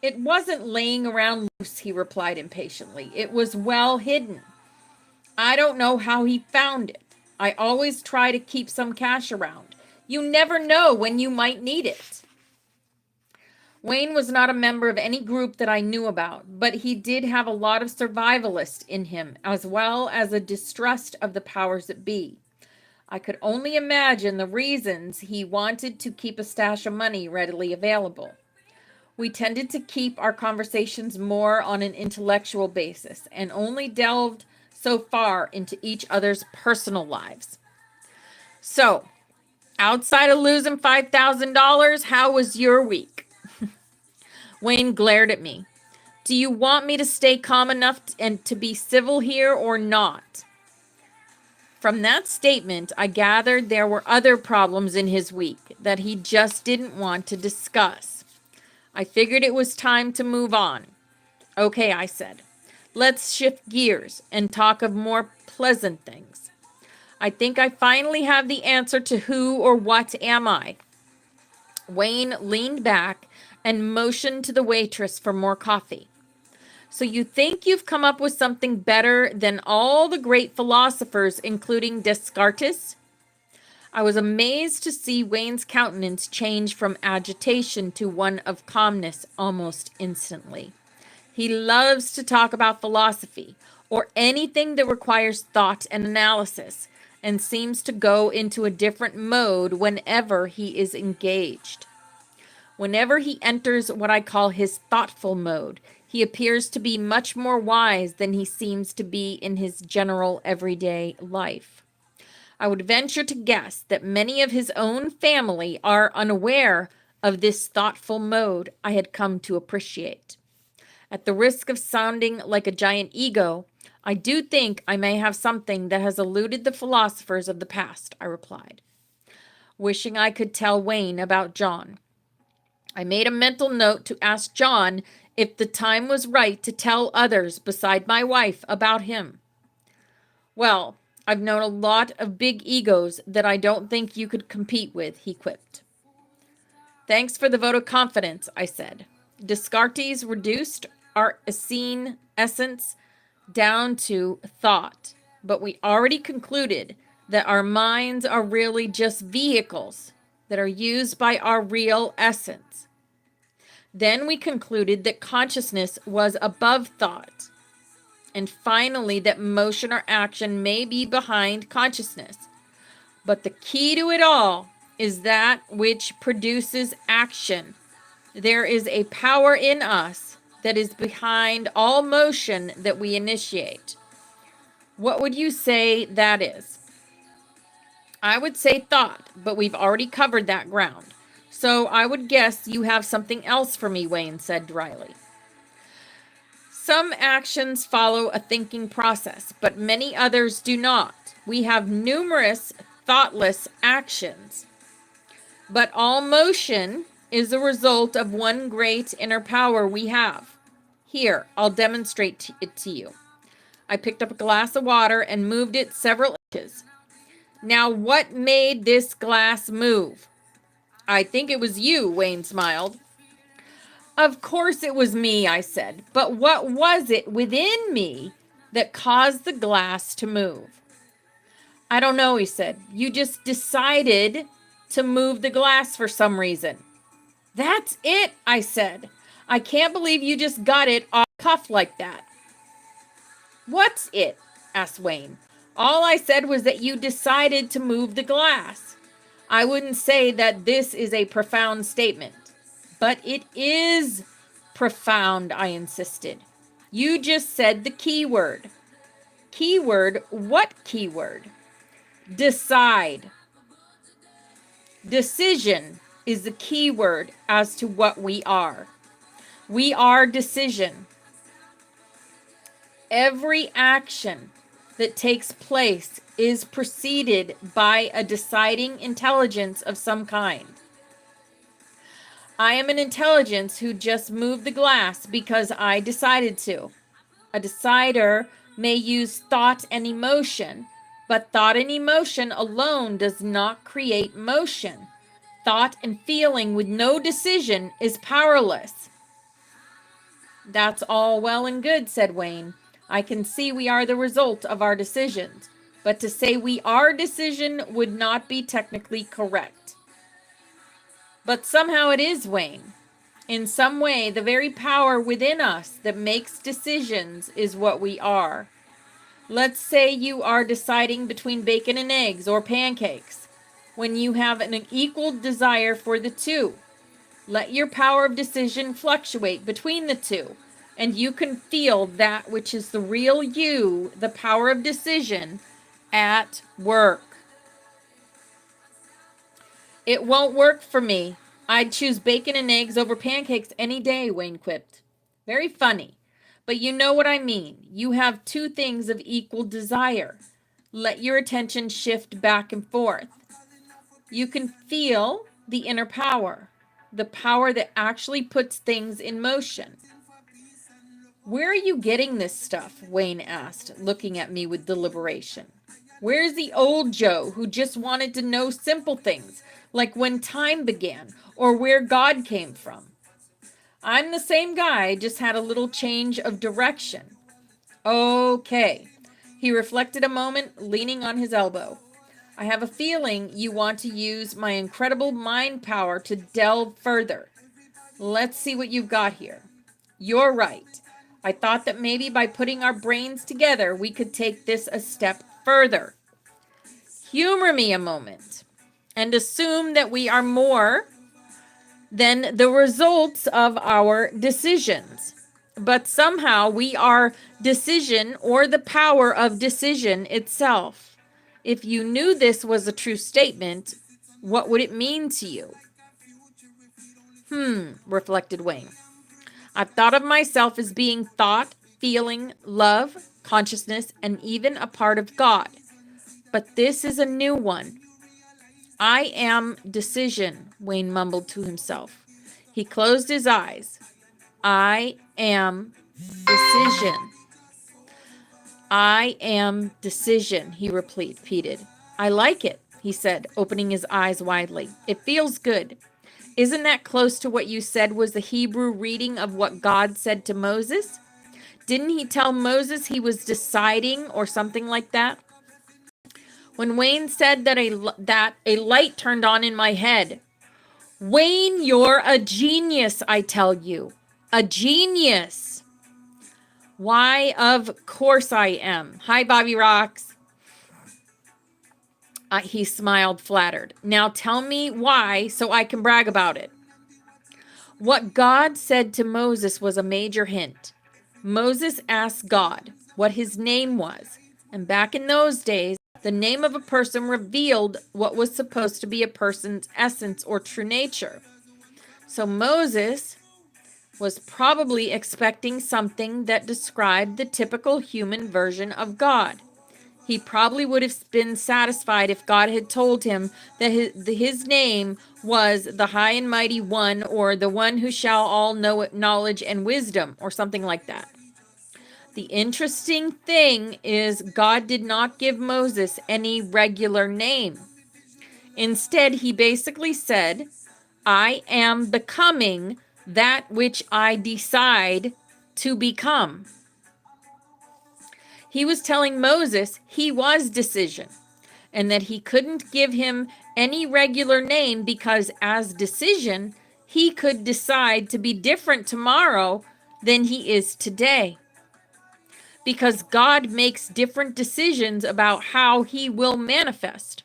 It wasn't laying around loose, he replied impatiently. It was well hidden. I don't know how he found it. I always try to keep some cash around. You never know when you might need it. Wayne was not a member of any group that I knew about, but he did have a lot of survivalist in him, as well as a distrust of the powers that be. I could only imagine the reasons he wanted to keep a stash of money readily available. We tended to keep our conversations more on an intellectual basis and only delved so far into each other's personal lives. So, outside of losing $5,000, how was your week? Wayne glared at me. Do you want me to stay calm enough and to be civil here or not? From that statement, I gathered there were other problems in his week that he just didn't want to discuss. I figured it was time to move on. Okay, I said. Let's shift gears and talk of more pleasant things. I think I finally have the answer to who or what am I. Wayne leaned back and motioned to the waitress for more coffee. So you think you've come up with something better than all the great philosophers, including Descartes? I was amazed to see Wayne's countenance change from agitation to one of calmness almost instantly. He loves to talk about philosophy or anything that requires thought and analysis, and seems to go into a different mode whenever he is engaged. Whenever he enters what I call his thoughtful mode, he appears to be much more wise than he seems to be in his general everyday life. I would venture to guess that many of his own family are unaware of this thoughtful mode I had come to appreciate. At the risk of sounding like a giant ego, I do think I may have something that has eluded the philosophers of the past, I replied, wishing I could tell Wayne about John. I made a mental note to ask John if the time was right to tell others beside my wife about him. Well, I've known a lot of big egos that I don't think you could compete with, he quipped. Thanks for the vote of confidence, I said. Descartes reduced our essence down to thought, but we already concluded that our minds are really just vehicles that are used by our real essence. Then we concluded that consciousness was above thought. And finally, that motion or action may be behind consciousness. But the key to it all is that which produces action. There is a power in us that is behind all motion that we initiate. What would you say that is? I would say thought, but we've already covered that ground. So I would guess you have something else for me, Wayne said dryly. Some actions follow a thinking process, but many others do not. We have numerous thoughtless actions, but all motion is a result of one great inner power we have. Here, I'll demonstrate it to you. I picked up a glass of water and moved it several inches. Now, what made this glass move? I think it was you, Wayne smiled. Of course it was me, I said. But what was it within me that caused the glass to move? I don't know, he said. You just decided to move the glass for some reason. That's it, I said. I can't believe you just got it off the cuff like that. What's it? Asked Wayne. All I said was that you decided to move the glass. I wouldn't say that this is a profound statement, but it is profound, I insisted. You just said the key word. Keyword? What keyword? Decide. Decision is the key word as to what we are. We are decision. Every action that takes place is preceded by a deciding intelligence of some kind. I am an intelligence who just moved the glass because I decided to. A decider may use thought and emotion, but thought and emotion alone does not create motion. Thought and feeling with no decision is powerless. That's all well and good, said Wayne. I can see we are the result of our decisions, but to say we are decision would not be technically correct. But somehow it is, Wayne. In some way, the very power within us that makes decisions is what we are. Let's say you are deciding between bacon and eggs or pancakes. When you have an equal desire for the two, let your power of decision fluctuate between the two, and you can feel that which is the real you, the power of decision, at work. It won't work for me. I'd choose bacon and eggs over pancakes any day, Wayne quipped. Very funny. But you know what I mean. You have two things of equal desire. Let your attention shift back and forth. You can feel the inner power, the power that actually puts things in motion. Where are you getting this stuff? Wayne asked, looking at me with deliberation. Where's the old Joe who just wanted to know simple things, like when time began or where God came from? I'm the same guy, just had a little change of direction. Okay. He reflected a moment, leaning on his elbow. I have a feeling you want to use my incredible mind power to delve further. Let's see what you've got here. You're right. I thought that maybe by putting our brains together, we could take this a step further. Humor me a moment and assume that we are more than the results of our decisions. But somehow we are decision or the power of decision itself. If you knew this was a true statement, what would it mean to you? Reflected Wayne. I've thought of myself as being thought, feeling, love, consciousness, and even a part of God. But this is a new one. I am decision, Wayne mumbled to himself. He closed his eyes. I am decision. I am decision, he repeated. I like it, he said, opening his eyes widely. It feels good. Isn't that close to what you said was the Hebrew reading of what God said to Moses? Didn't he tell Moses he was deciding or something like that? When Wayne said that a light turned on in my head. Wayne, you're a genius, I tell you. A genius. Why, of course I am. Hi, Bobby Rocks. He smiled, flattered. Now tell me why so I can brag about it. What God said to Moses was a major hint. Moses asked God what his name was. And back in those days, the name of a person revealed what was supposed to be a person's essence or true nature. So Moses was probably expecting something that described the typical human version of God. He probably would have been satisfied if God had told him that his name was the High and Mighty One, or the One who shall all know knowledge and wisdom, or something like that. The interesting thing is God did not give Moses any regular name. Instead, he basically said, I am becoming that which I decide to become. He was telling Moses he was decision, and that he couldn't give him any regular name because as decision, he could decide to be different tomorrow than he is today. Because God makes different decisions about how he will manifest.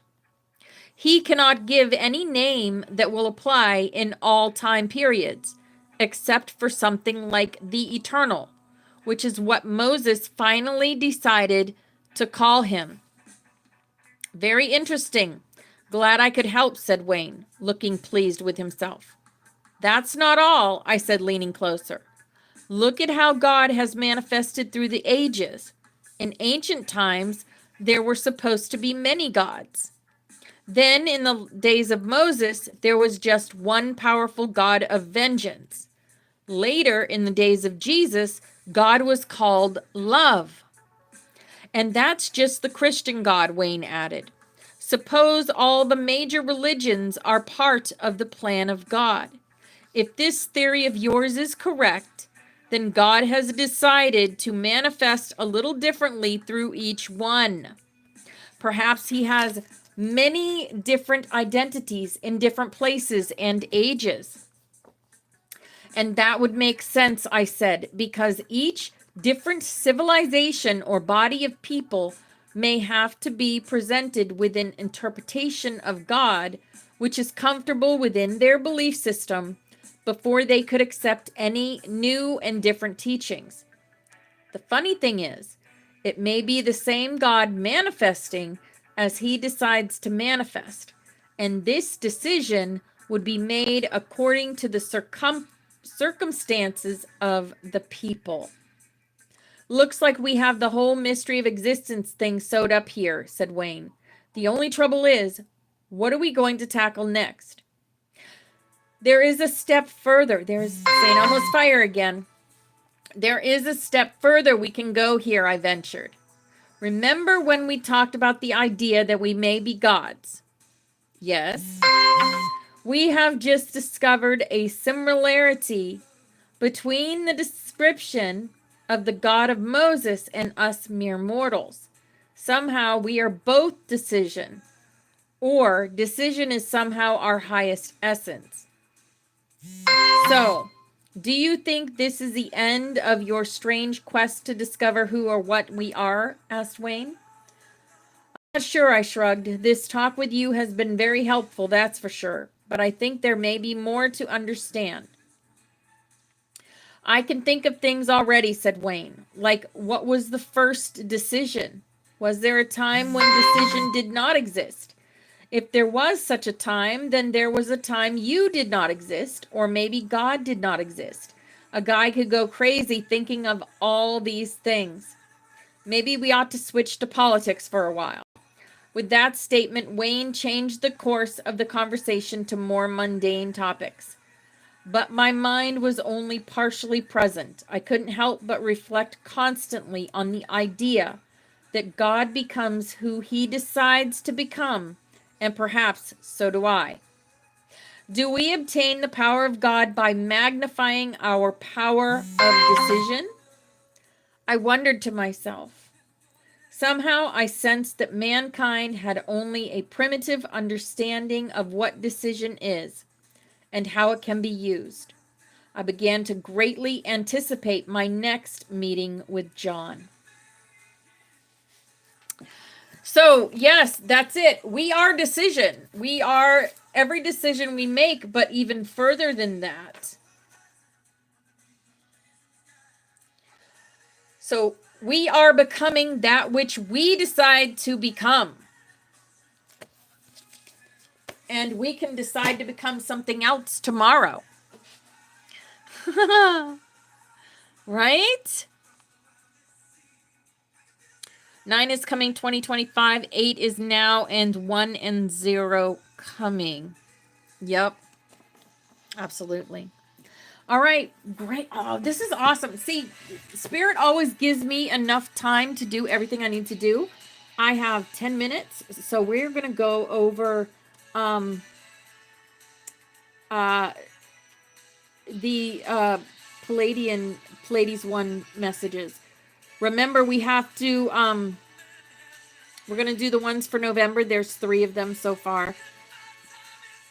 He cannot give any name that will apply in all time periods, except for something like the eternal, which is what Moses finally decided to call him. Very interesting. Glad I could help, said Wayne, looking pleased with himself. That's not all, I said, leaning closer. Look at how God has manifested through the ages. In ancient times, there were supposed to be many gods. Then in the days of Moses, there was just one powerful God of vengeance. Later, in the days of Jesus, God was called love. And that's just the Christian God, Wayne added. Suppose all the major religions are part of the plan of God. If this theory of yours is correct, then God has decided to manifest a little differently through each one. Perhaps he has many different identities in different places and ages. And that would make sense, I said, because each different civilization or body of people may have to be presented with an interpretation of God which is comfortable within their belief system before they could accept any new and different teachings. The funny thing is, it may be the same God manifesting as he decides to manifest, and this decision would be made according to the circumstances of the people. Looks like we have the whole mystery of existence thing sewed up here, said Wayne. The only trouble is, what are we going to tackle next? There is a step further. There's St. Elmo's fire again. There is a step further we can go here, I ventured. Remember when we talked about the idea that we may be gods? Yes. We have just discovered a similarity between the description of the God of Moses and us mere mortals. Somehow we are both decision, or decision is somehow our highest essence. So, do you think this is the end of your strange quest to discover who or what we are? Asked Wayne. I'm not sure, I shrugged. This talk with you has been very helpful, that's for sure. But I think there may be more to understand. I can think of things already, said Wayne. Like, what was the first decision? Was there a time when decision did not exist? If there was such a time, then there was a time you did not exist, or maybe God did not exist. A guy could go crazy thinking of all these things. Maybe we ought to switch to politics for a while. With that statement, Wayne changed the course of the conversation to more mundane topics. But my mind was only partially present. I couldn't help but reflect constantly on the idea that God becomes who he decides to become, and perhaps so do I. Do we obtain the power of God by magnifying our power of decision? I wondered to myself. Somehow I sensed that mankind had only a primitive understanding of what decision is and how it can be used. I began to greatly anticipate my next meeting with John. So, yes, that's it. We are decision. We are every decision we make, but even further than that. So, we are becoming that which we decide to become. And we can decide to become something else tomorrow. Right? 9 is coming 2025, 8 is now, and 1 and 0 coming. Yep. Absolutely. All right. Great. Oh, this is awesome. See, Spirit always gives me enough time to do everything I need to do. I have 10 minutes, so we're going to go over the Pleiades 1 messages. Remember, we have to, we're going to do the ones for November. There's 3 of them so far.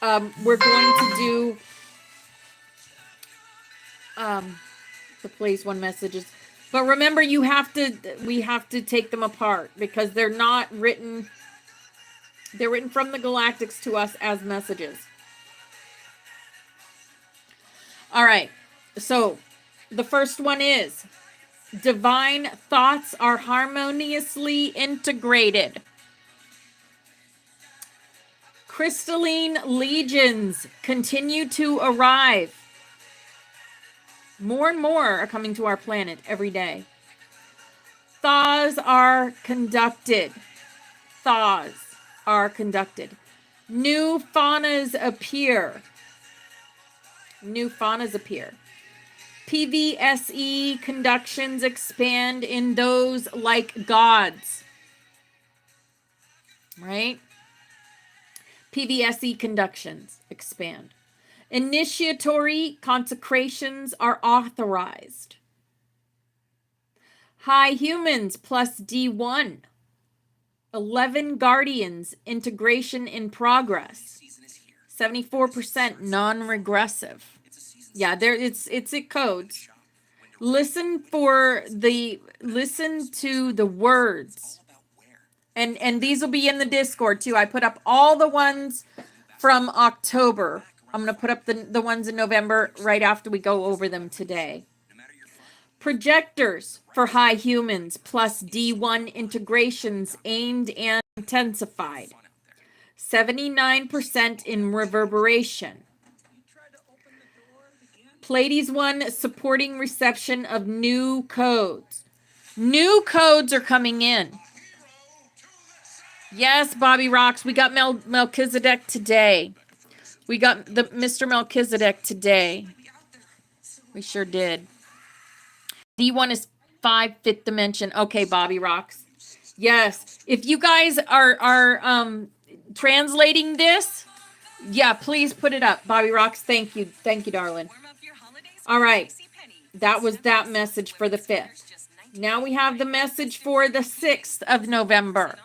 We're going to do the Pleiades 1 messages. But remember, we have to take them apart because they're not written, they're written from the galactics to us as messages. All right. So the first one is, divine thoughts are harmoniously integrated. Crystalline legions continue to arrive. More and more are coming to our planet every day. Thaws are conducted. Thaws are conducted. New faunas appear. New faunas appear. PVSE conductions expand in those like gods. Right? PVSE conductions expand. Initiatory consecrations are authorized. High humans plus D1. 11 guardians integration in progress. 74% non-regressive. Yeah, there it's it codes. Listen to the words. And these will be in the Discord too. I put up all the ones from October. I'm going to put up the ones in November right after we go over them today. Projectors for high humans plus D1 integrations aimed and intensified. 79% in reverberation. Pleiades 1 supporting reception of new codes. New codes are coming in. Yes, Bobby Rocks. We got Melchizedek today. We got the Mr. Melchizedek today. We sure did. D1 is 5th dimension. Okay, Bobby Rocks. Yes. If you guys are translating this, yeah, please put it up. Bobby Rocks, thank you. Thank you, darling. All right. That was that message for the 5th. Now we have the message for the 6th of November.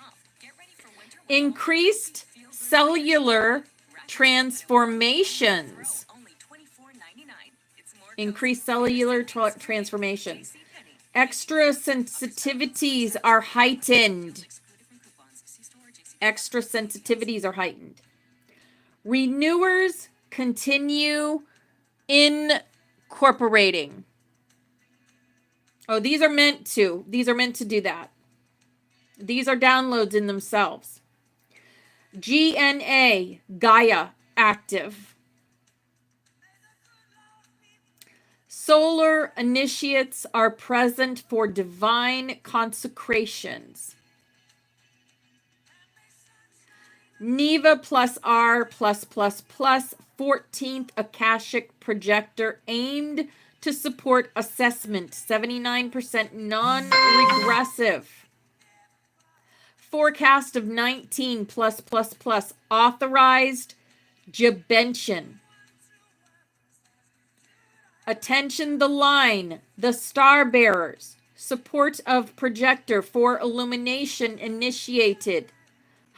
Increased cellular transformations. Increased cellular transformations. Extra sensitivities are heightened. Extra sensitivities are heightened. Renewers continue incorporating. Oh, these are meant to. These are meant to do that. These are downloads in themselves. GNA, Gaia, active. Solar initiates are present for divine consecrations. Neva plus R plus plus plus 14th Akashic projector aimed to support assessment. 79% non-regressive. Forecast of 19 plus plus plus authorized Jabention. Attention the line, the star bearers. Support of projector for illumination initiated.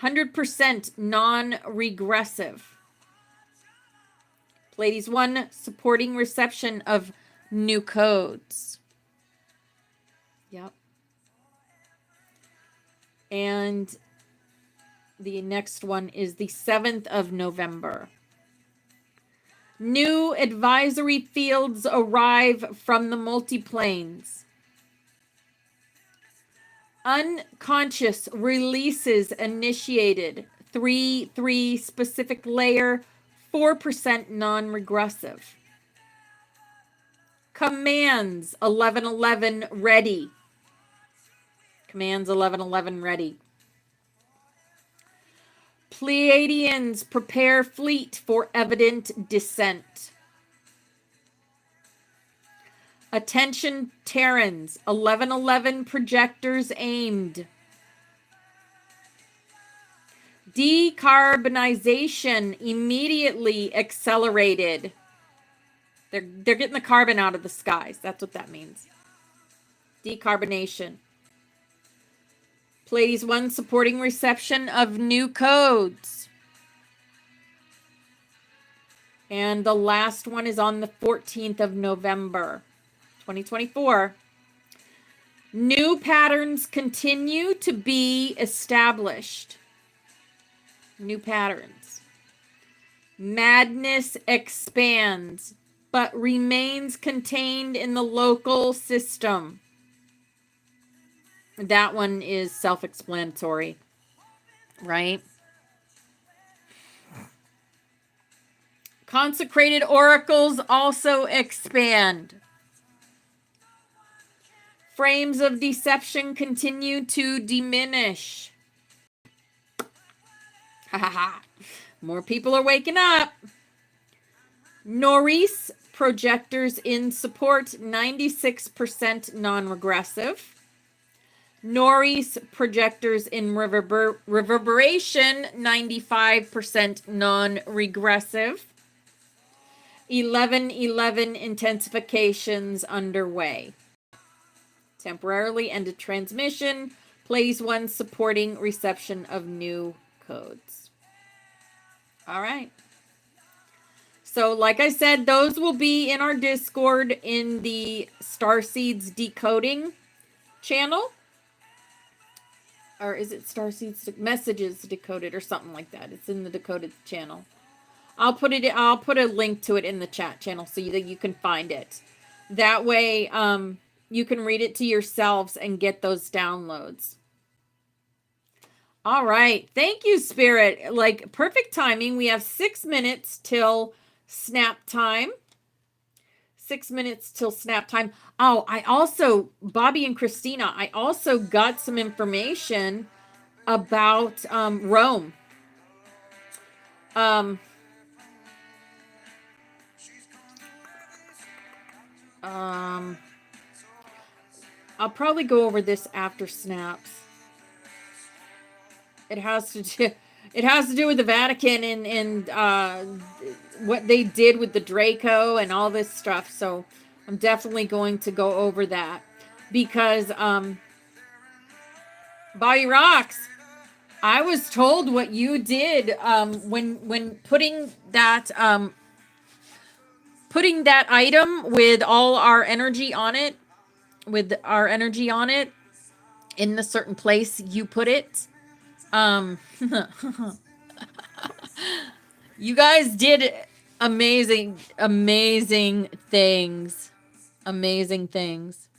100% non-regressive. Pleiades 1 supporting reception of new codes. Yep. And the next one is the 7th of November. New advisory fields arrive from the multiplanes. Unconscious releases initiated. 3 specific layer, 4% non-regressive. Commands 1111 ready. Commands 1111 ready. Pleiadians prepare fleet for evident descent. Attention Terrans, 1111 projectors aimed. Decarbonization immediately accelerated. They're getting the carbon out of the skies. That's what that means. Decarbonation. Pleiades 1 supporting reception of new codes. And the last one is on the 14th of November, 2024. New patterns continue to be established. New patterns. Madness expands, but remains contained in the local system. That one is self-explanatory, right? Consecrated oracles also expand. Frames of deception continue to diminish. Ha ha ha. More people are waking up. Norris projectors in support, 96% non-regressive. Norris projectors in reverberation, 95% non-regressive. 1111 intensifications underway. Temporarily ended transmission. Plays one supporting reception of new codes. All right. So like I said, those will be in our Discord in the Starseeds decoding channel. Or is it Starseeds messages decoded or something like that? It's in the decoded channel. I'll put a link to it in the chat channel so that you can find it. That way you can read it to yourselves and get those downloads. All right. Thank you, Spirit. Like, perfect timing. We have 6 minutes till snap time. 6 minutes till snap time. Oh, I also, Bobby and Christina, I also got some information about Rome. I'll probably go over this after snaps. It has to do with the Vatican and what they did with the Draco and all this stuff. So I'm definitely going to go over that because Bobby Rocks, I was told what you did when putting that item with all our energy on it, in the certain place you put it. You guys did amazing things. Amazing things.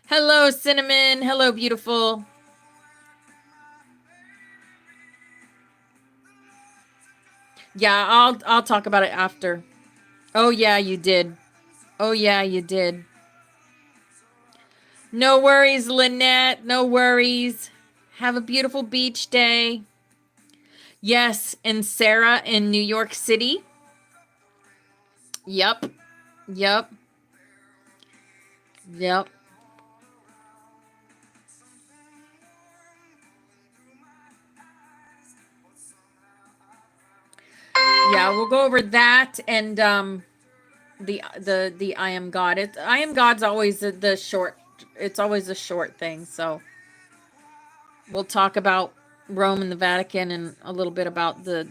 Hello, Cinnamon. Hello, beautiful. Yeah, I'll talk about it after. Oh yeah, you did. Oh yeah, you did. No worries, Lynette. No worries. Have a beautiful beach day. Yes, and Sarah in New York City. Yep. Yep. Yep. Yeah, we'll go over that and the I am God. I am God's always the short. It's always a short thing. So we'll talk about Rome and the Vatican and a little bit about the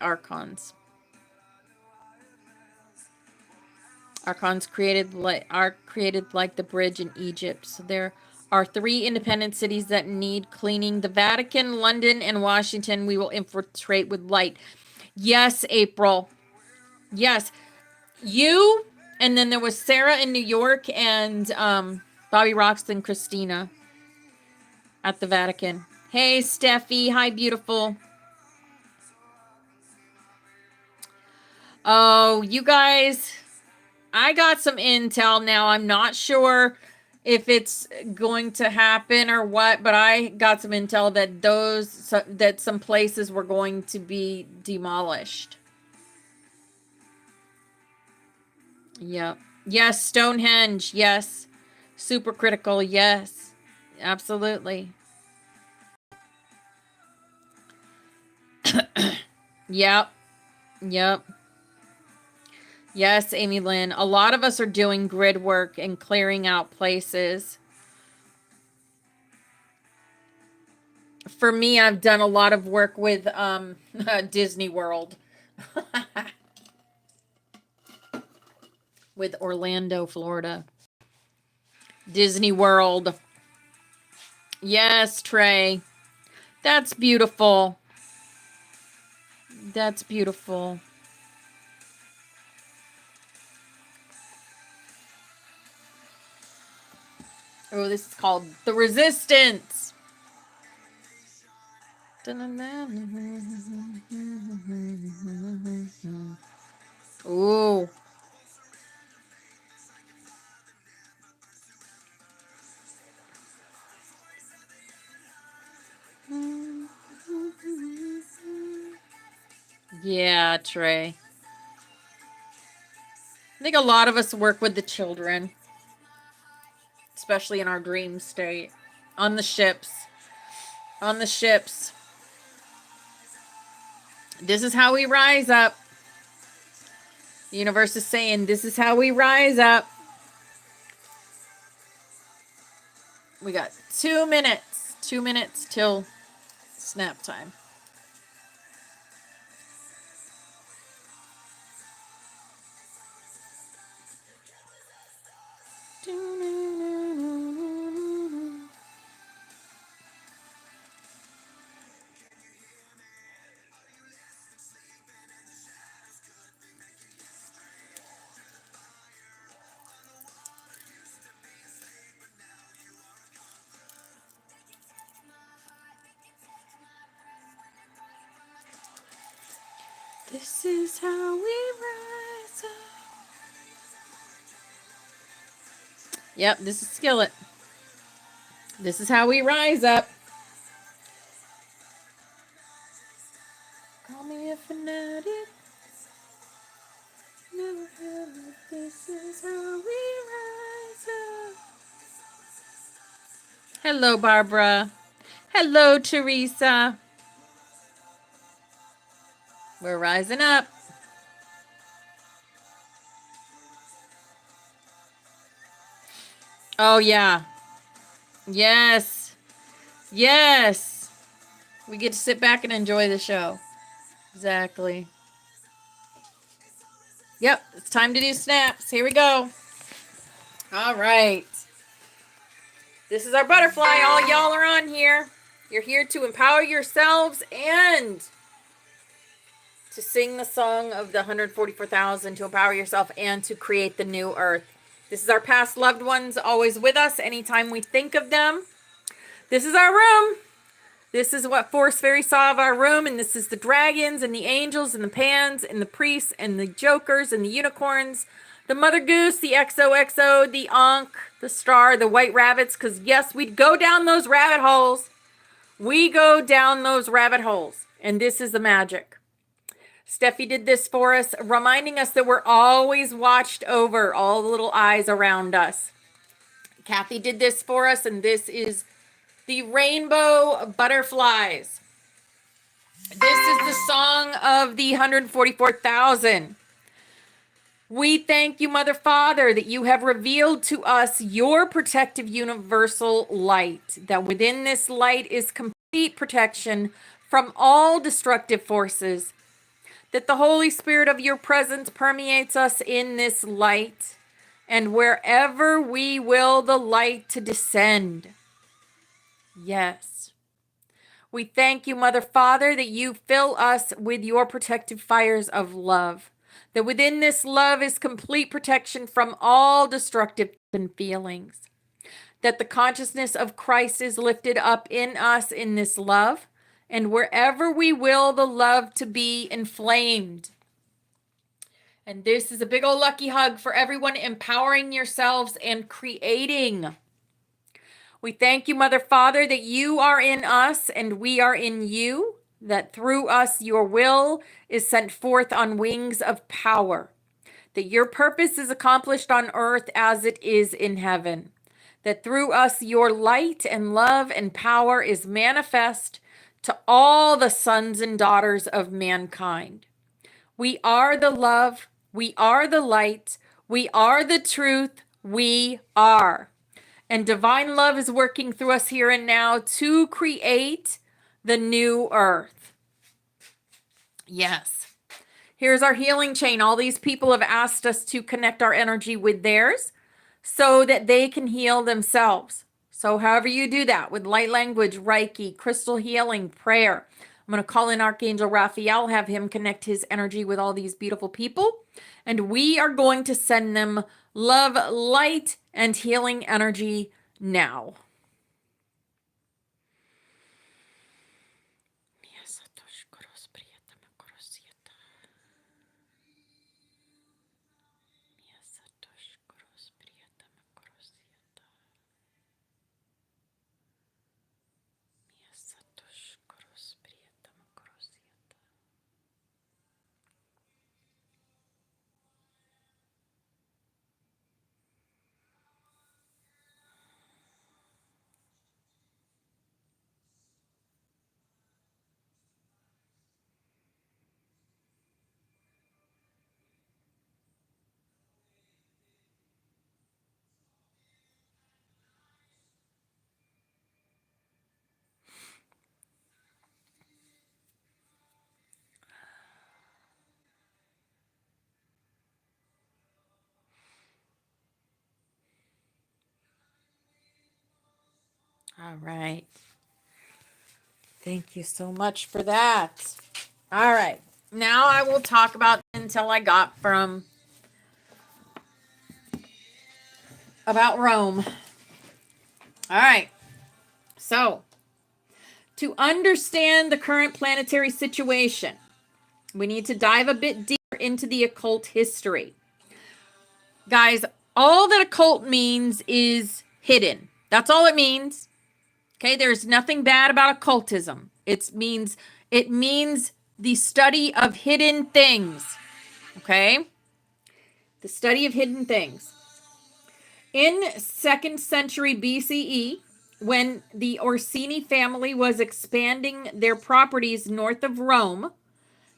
archons. Archons are created like the bridge in Egypt. So there are 3 independent cities that need cleaning: the Vatican, London, and Washington. We will infiltrate with light. Yes, April. Yes. You, and then there was Sarah in New York and Bobby Roxton, Christina at the Vatican. Hey, Steffi. Hi, beautiful. Oh, you guys, I got some intel now. I'm not sure if it's going to happen or what, but I got some intel that some places were going to be demolished. Yep. Yes, Stonehenge. Yes. Super critical. Yes. Absolutely. Yep. Yep. Yes, Amy Lynn. A lot of us are doing grid work and clearing out places. For me, I've done a lot of work with Disney World. With Orlando, Florida. Disney World. Yes, Trey. That's beautiful. That's beautiful. Oh, this is called The Resistance. Ooh. Yeah, Trey. I think a lot of us work with the children, especially in our dream state. On the ships. On the ships. This is how we rise up. The universe is saying, this is how we rise up. We got 2 minutes. 2 minutes till snap time. This is how we rise up. Yep, this is Skillet. This is how we rise up. Call me a fanatic. Never have it. This is how we rise up. Hello, Barbara. Hello, Teresa. We're rising up. Oh, yeah. Yes. Yes. We get to sit back and enjoy the show. Exactly. Yep, it's time to do snaps. Here we go. All right. This is our butterfly. All y'all are on here. You're here to empower yourselves and to sing the song of the 144,000, to empower yourself and to create the new earth. This is our past loved ones always with us anytime we think of them. This is our room. This is what Force Fairy saw of our room, and this is the dragons and the angels and the pans and the priests and the jokers and the unicorns, the mother goose, the XOXO, the Ankh, the star, the white rabbits, because yes, we'd go down those rabbit holes. We go down those rabbit holes, and this is the magic. Steffi did this for us, reminding us that we're always watched over, all the little eyes around us. Kathy did this for us, and this is the rainbow butterflies. This is the song of the 144,000. We thank you, Mother Father, that you have revealed to us your protective universal light, that within this light is complete protection from all destructive forces, that the Holy Spirit of your presence permeates us in this light, and wherever we will the light to descend. Yes. We thank you, Mother Father, that you fill us with your protective fires of love, that within this love is complete protection from all destructive feelings, that the consciousness of Christ is lifted up in us in this love, and wherever we will the love to be inflamed. And this is a big old lucky hug for everyone empowering yourselves and creating. We thank you, Mother Father, that you are in us and we are in you, that through us your will is sent forth on wings of power, that your purpose is accomplished on earth as it is in heaven, that through us your light and love and power is manifest to all the sons and daughters of mankind. We are the love, we are the light, we are the truth, we are. And divine love is working through us here and now to create the new earth. Yes. Here's our healing chain. All these people have asked us to connect our energy with theirs so that they can heal themselves. So however you do that, with light language, Reiki, crystal healing, prayer. I'm going to call in Archangel Raphael, have him connect his energy with all these beautiful people. And we are going to send them love, light, and healing energy now. All right. Thank you so much for that. All right. Now I will talk about intel I got from about Rome. All right. So, to understand the current planetary situation, we need to dive a bit deeper into the occult history. Guys, all that occult means is hidden. That's all it means. Okay, there's nothing bad about occultism. It means the study of hidden things. Okay? The study of hidden things. In 2nd century BCE, when the Orsini family was expanding their properties north of Rome,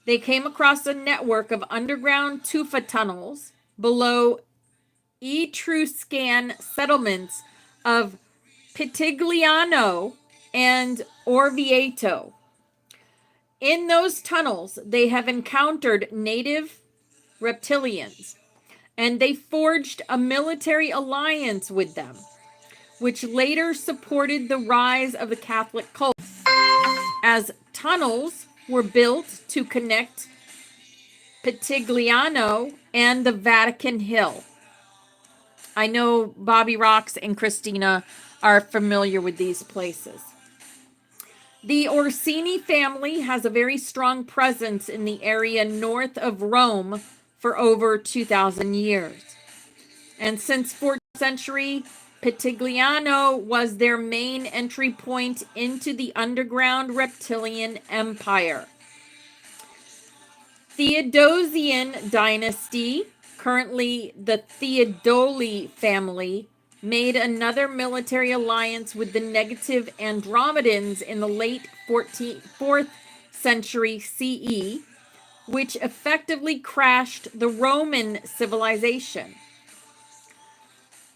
they came across a network of underground tufa tunnels below Etruscan settlements of Pitigliano and Orvieto. In those tunnels, they have encountered native reptilians, and they forged a military alliance with them, which later supported the rise of the Catholic cult, as tunnels were built to connect Pitigliano and the Vatican Hill. I know Bobby Rocks and Christina are familiar with these places. The Orsini family has a very strong presence in the area north of Rome for over 2,000 years. And since 4th century, Pitigliano was their main entry point into the underground reptilian empire. Theodosian dynasty, currently the Theodoli family, made another military alliance with the negative Andromedans in the late 4th century CE, which effectively crashed the Roman civilization.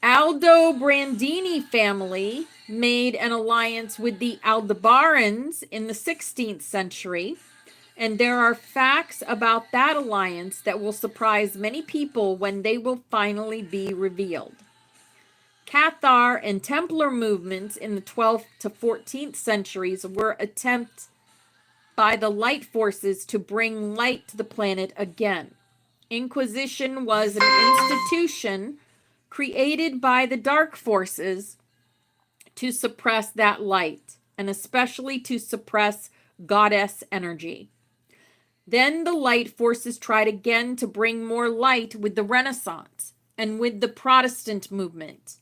Aldobrandini family made an alliance with the Aldebarans in the 16th century, and there are facts about that alliance that will surprise many people when they will finally be revealed. Cathar and Templar movements in the 12th to 14th centuries were attempts by the light forces to bring light to the planet again. Inquisition was an institution created by the dark forces to suppress that light, and especially to suppress goddess energy. Then the light forces tried again to bring more light with the Renaissance and with the Protestant movement.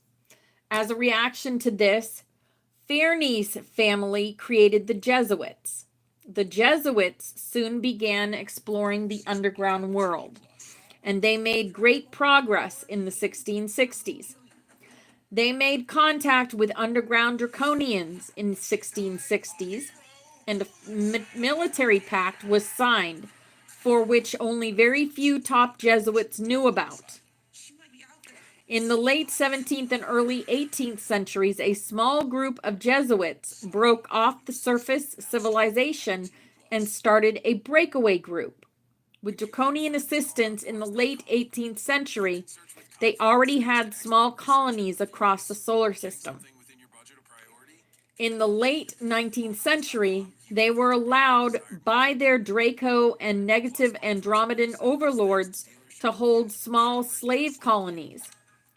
As a reaction to this, Ferni's family created the Jesuits. The Jesuits soon began exploring the underground world, and they made great progress in the 1660s. They made contact with underground draconians in the 1660s, and a military pact was signed for which only very few top Jesuits knew about. In the late 17th and early 18th centuries, a small group of Jesuits broke off the surface civilization and started a breakaway group. With draconian assistance in the late 18th century, they already had small colonies across the solar system. In the late 19th century, they were allowed by their Draco and negative Andromedan overlords to hold small slave colonies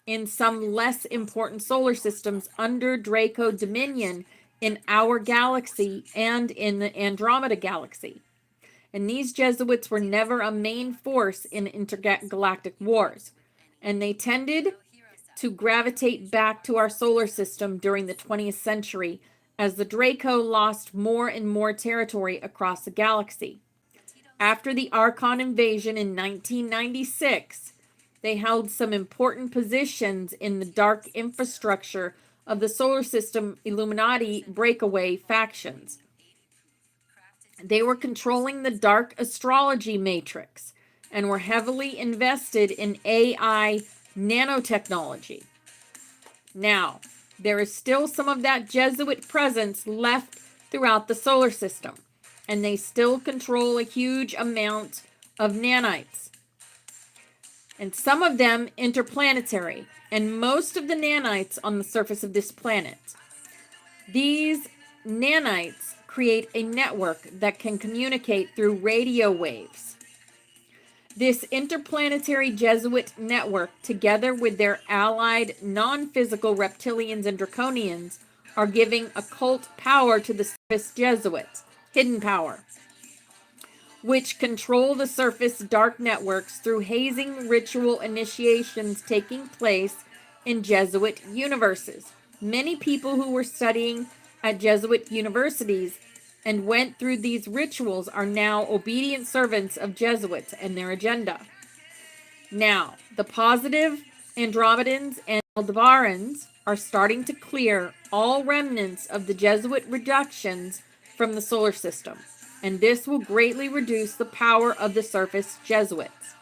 in some less important solar systems under Draco dominion in our galaxy and in the Andromeda galaxy. And these Jesuits were never a main force in intergalactic wars, and they tended to gravitate back to our solar system during the 20th century as the Draco lost more and more territory across the galaxy. After the Archon invasion in 1996, they held some important positions in the dark infrastructure of the solar system Illuminati breakaway factions. They were controlling the dark astrology matrix and were heavily invested in AI nanotechnology. Now, there is still some of that Jesuit presence left throughout the solar system, and they still control a huge amount of nanites, and some of them interplanetary, and most of the nanites on the surface of this planet. These nanites create a network that can communicate through radio waves. This interplanetary Jesuit network, together with their allied non-physical reptilians and draconians, are giving occult power to the surface Jesuits, hidden power, which control the surface dark networks through hazing ritual initiations taking place in Jesuit universes. Many people who were studying at Jesuit universities and went through these rituals are now obedient servants of Jesuits and their agenda. Now, the positive Andromedans and Aldebarans are starting to clear all remnants of the Jesuit reductions from the solar system, and this will greatly reduce the power of the surface Jesuits.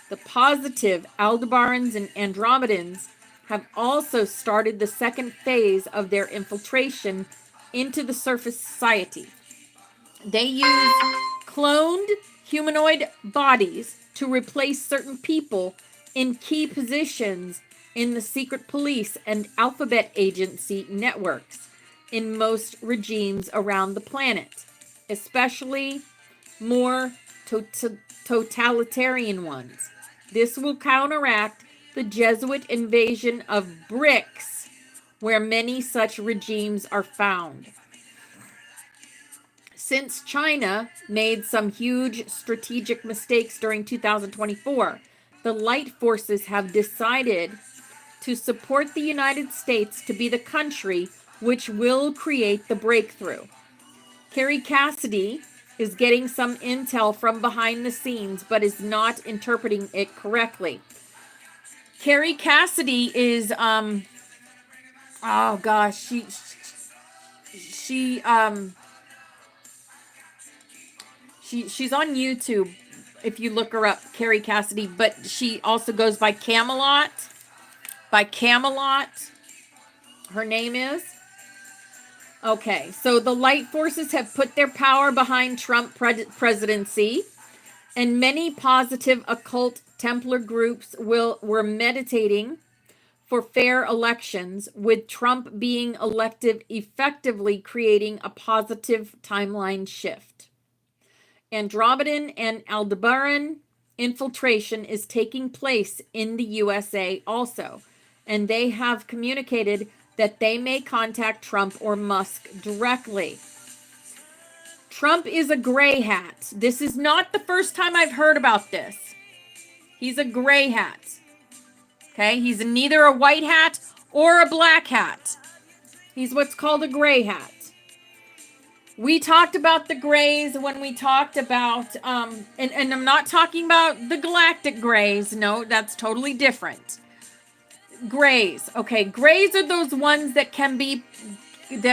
The positive Aldebarans and Andromedans have also started the second phase of their infiltration into the surface society. They use cloned humanoid bodies to replace certain people in key positions in the secret police and alphabet agency networks in most regimes around the planet, especially more totalitarian ones. This will counteract the Jesuit invasion of BRICS, where many such regimes are found. Since China made some huge strategic mistakes during 2024, the light forces have decided to support the United States to be the country which will create the breakthrough. Carrie Cassidy is getting some intel from behind the scenes, but is not interpreting it correctly. Carrie Cassidy is, oh gosh, she's on YouTube if you look her up, Carrie Cassidy, but she also goes by Camelot. Her name is. Okay, so the light forces have put their power behind Trump presidency, and many positive occult Templar groups were meditating for fair elections, with Trump being elected, effectively creating a positive timeline shift. Andromedan and Aldebaran infiltration is taking place in the USA also, and they have communicated that they may contact Trump or Musk directly. Trump is a gray hat. This is not the first time I've heard about this. He's a gray hat. Okay, he's neither a white hat or a black hat. He's what's called a gray hat. We talked about the grays when we talked about, and I'm not talking about the galactic grays. No, that's totally different. Grays. Okay, grays are those ones that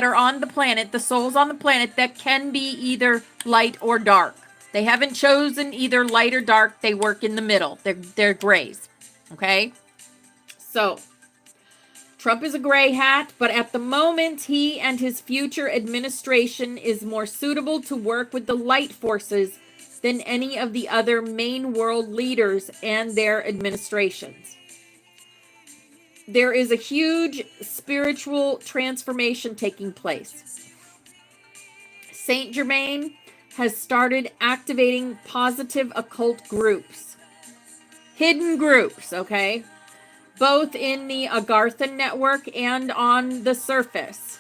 are on the planet, the souls on the planet that can be either light or dark. They haven't chosen either light or dark. They work in the middle. They're grays. Okay? So, Trump is a gray hat, but at the moment, he and his future administration is more suitable to work with the light forces than any of the other main world leaders and their administrations. There is a huge spiritual transformation taking place. Saint Germain has started activating positive occult groups. Hidden groups, okay? Both in the Agartha network and on the surface.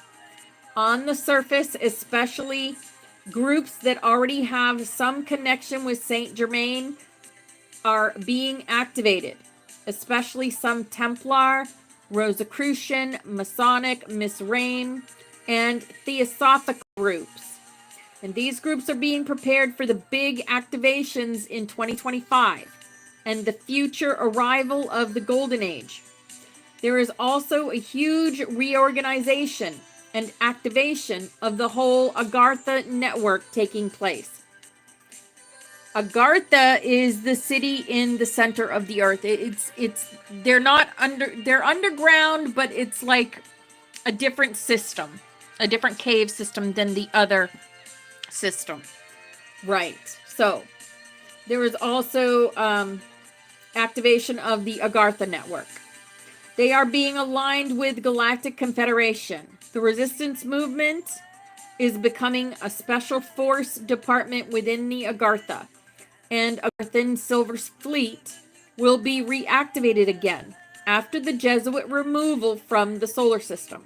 On the surface, especially groups that already have some connection with Saint Germain are being activated. Especially some Templar, Rosicrucian, Masonic, Misraim, and Theosophic groups. And these groups are being prepared for the big activations in 2025 and the future arrival of the Golden Age. There is also a huge reorganization and activation of the whole Agartha network taking place. Agartha is the city in the center of the earth. They're underground, but it's like a different system, a different cave system than the other system. Right. So there is also activation of the Agartha network. They are being aligned with Galactic Confederation. The resistance movement is becoming a special force department within the Agartha, and Agarthan Silver's fleet will be reactivated again after the Jesuit removal from the solar system.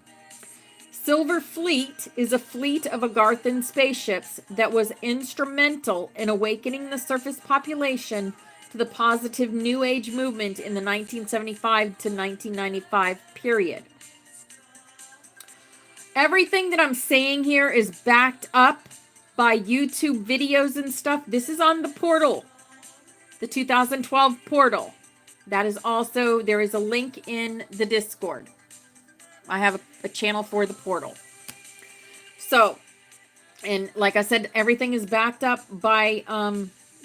Silver Fleet is a fleet of Agarthan spaceships that was instrumental in awakening the surface population to the positive New Age movement in the 1975 to 1995 period. Everything that I'm saying here is backed up by YouTube videos and stuff. This is on the portal, the 2012 portal. That is also, there is a link in the Discord. I have a channel for the portal. So, and like I said, everything is backed up by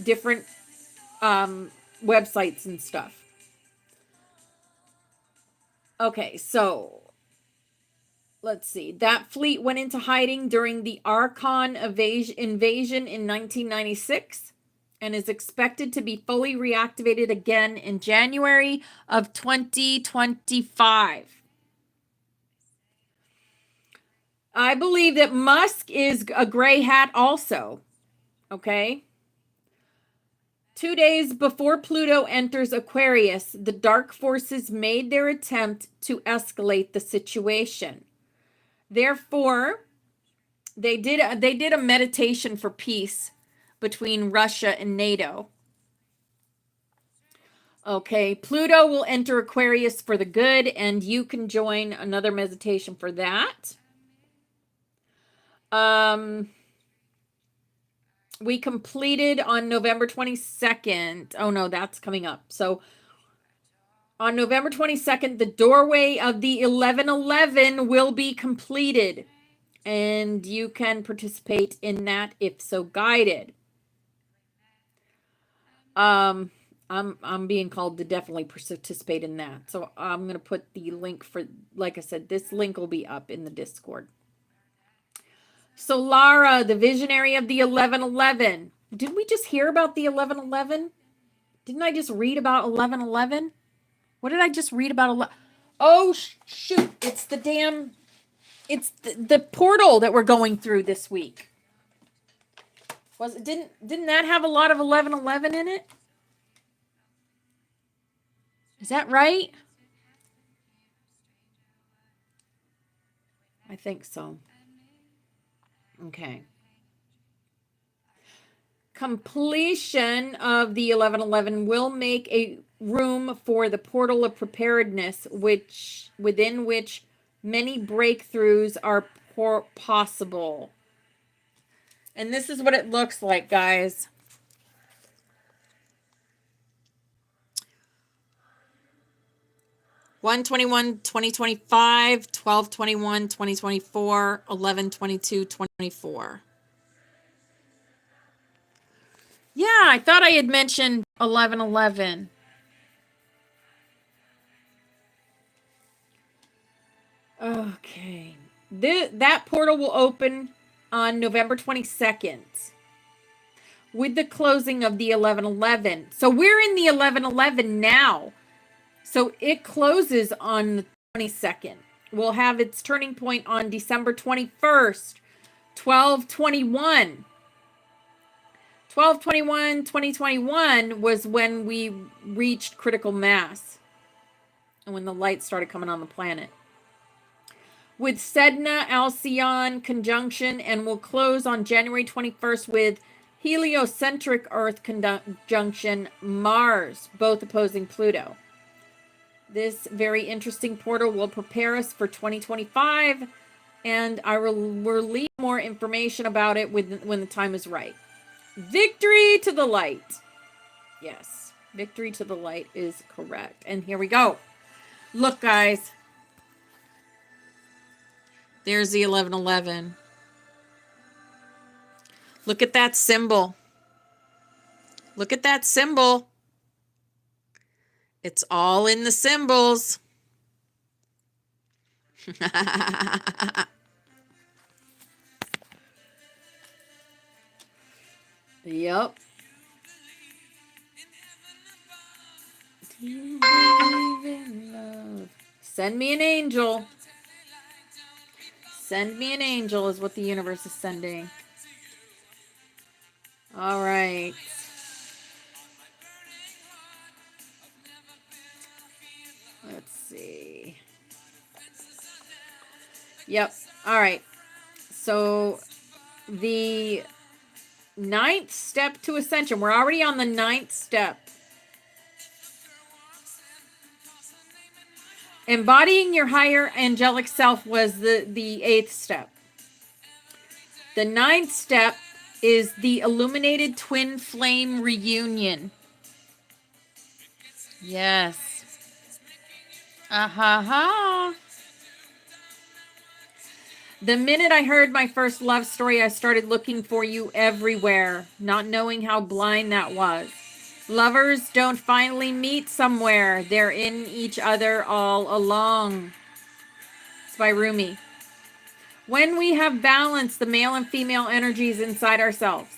different websites and stuff. Okay, so let's see. That fleet went into hiding during the Archon invasion in 1996 and is expected to be fully reactivated again in January of 2025. I believe that Musk is a gray hat also. Okay. 2 days before Pluto enters Aquarius, the dark forces made their attempt to escalate the situation. Therefore, they did a meditation for peace between Russia and NATO. Okay, Pluto will enter Aquarius for the good, and you can join another meditation for that. We completed on November 22nd. Oh no, that's coming up. So on November 22nd, the doorway of the 1111 will be completed, and you can participate in that if so guided. I'm being called to definitely participate in that. So I'm going to put the link for, like I said, this link will be up in the Discord. So Lara, the visionary of the 1111. Did we just hear about the 1111? Didn't I just read about 1111? What did I just read about? Oh, shoot. It's the damn, it's the portal that we're going through this week. Didn't that have a lot of 1111 in it? Is that right? I think so. Okay. Completion of the 1111 will make a room for the portal of preparedness, within which many breakthroughs are possible. And this is what it looks like, guys. (1/21, 2025, 12/21, 2024, 11/22, 2024). Yeah, I thought I had mentioned 11/11. Okay. That portal will open on November 22nd with the closing of the 11/11. So we're in the 11/11 now. So it closes on the 22nd. We'll have its turning point on December 21st, 12/21. 12/21, 2021 was when we reached critical mass and when the light started coming on the planet. With Sedna Alcyon conjunction, and will close on January 21st with heliocentric Earth conjunction Mars, both opposing Pluto. This very interesting portal will prepare us for 2025, and I will release more information about it when the time is right. Victory to the light. Yes, victory to the light is correct. And here we go. Look, guys. There's the 1111. Look at that symbol. Look at that symbol. It's all in the symbols. Yep. Do you believe in love? Send me an angel. Send me an angel is what the universe is sending. All right. Let's see. Yep. All right. So the 9th step to ascension. We're already on the 9th step. Embodying your higher angelic self was the 8th step. The 9th step is the illuminated twin flame reunion. Yes. Ha. The minute I heard my first love story, I started looking for you everywhere, not knowing how blind that was. Lovers don't finally meet somewhere. They're in each other all along. It's by Rumi. When we have balanced the male and female energies inside ourselves,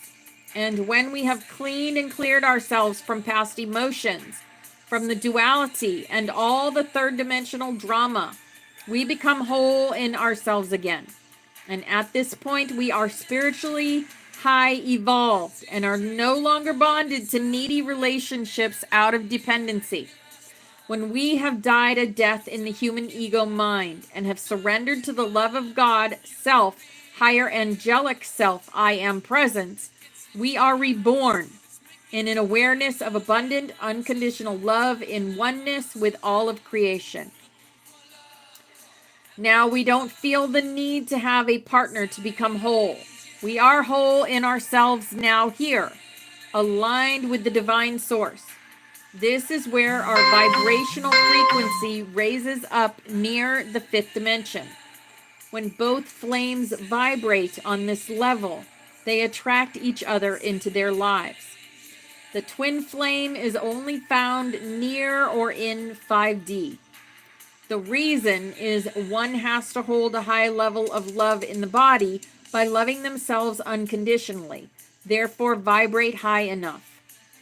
and when we have cleaned and cleared ourselves from past emotions, from the duality and all the third dimensional drama, we become whole in ourselves again. And at this point, we are spiritually high evolved and are no longer bonded to needy relationships out of dependency. When we have died a death in the human ego mind and have surrendered to the love of God, self, higher angelic self, I am presence, we are reborn in an awareness of abundant, unconditional love in oneness with all of creation. Now we don't feel the need to have a partner to become whole. We are whole in ourselves now here, aligned with the divine source. This is where our vibrational frequency raises up near the 5th dimension. When both flames vibrate on this level, they attract each other into their lives. The twin flame is only found near or in 5D. The reason is one has to hold a high level of love in the body by loving themselves unconditionally. Therefore, vibrate high enough.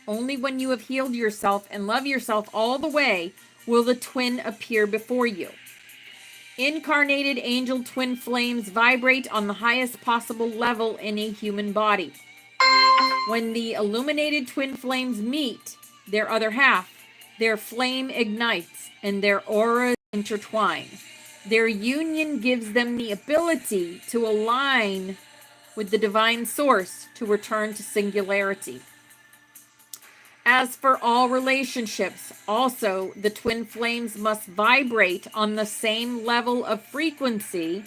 Only when you have healed yourself and love yourself all the way will the twin appear before you. Incarnated angel twin flames vibrate on the highest possible level in a human body. When the illuminated twin flames meet their other half, their flame ignites and their auras intertwine. Their union gives them the ability to align with the divine source to return to singularity. As for all relationships, also the twin flames must vibrate on the same level of frequency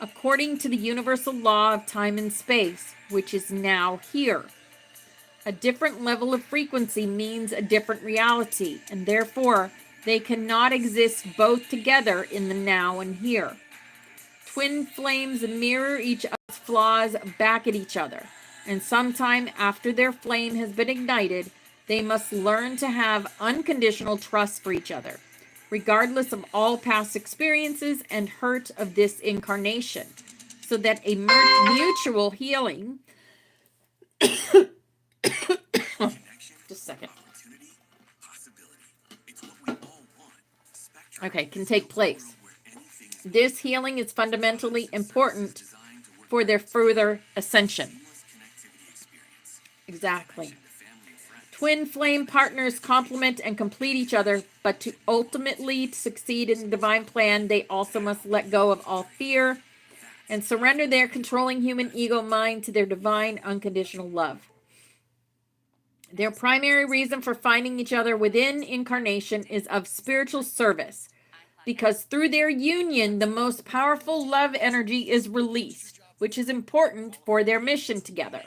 according to the universal law of time and space, which is now here. A different level of frequency means a different reality, and therefore they cannot exist both together in the now and here. Twin flames mirror each other's flaws back at each other, and sometime after their flame has been ignited, they must learn to have unconditional trust for each other, regardless of all past experiences and hurt of this incarnation, so that a mutual healing just a second. Okay, can take place. This healing is fundamentally important for their further ascension. Exactly. Twin flame partners complement and complete each other, but to ultimately succeed in the divine plan, they also must let go of all fear and surrender their controlling human ego mind to their divine unconditional love. Their primary reason for finding each other within incarnation is of spiritual service, because through their union, the most powerful love energy is released, which is important for their mission together.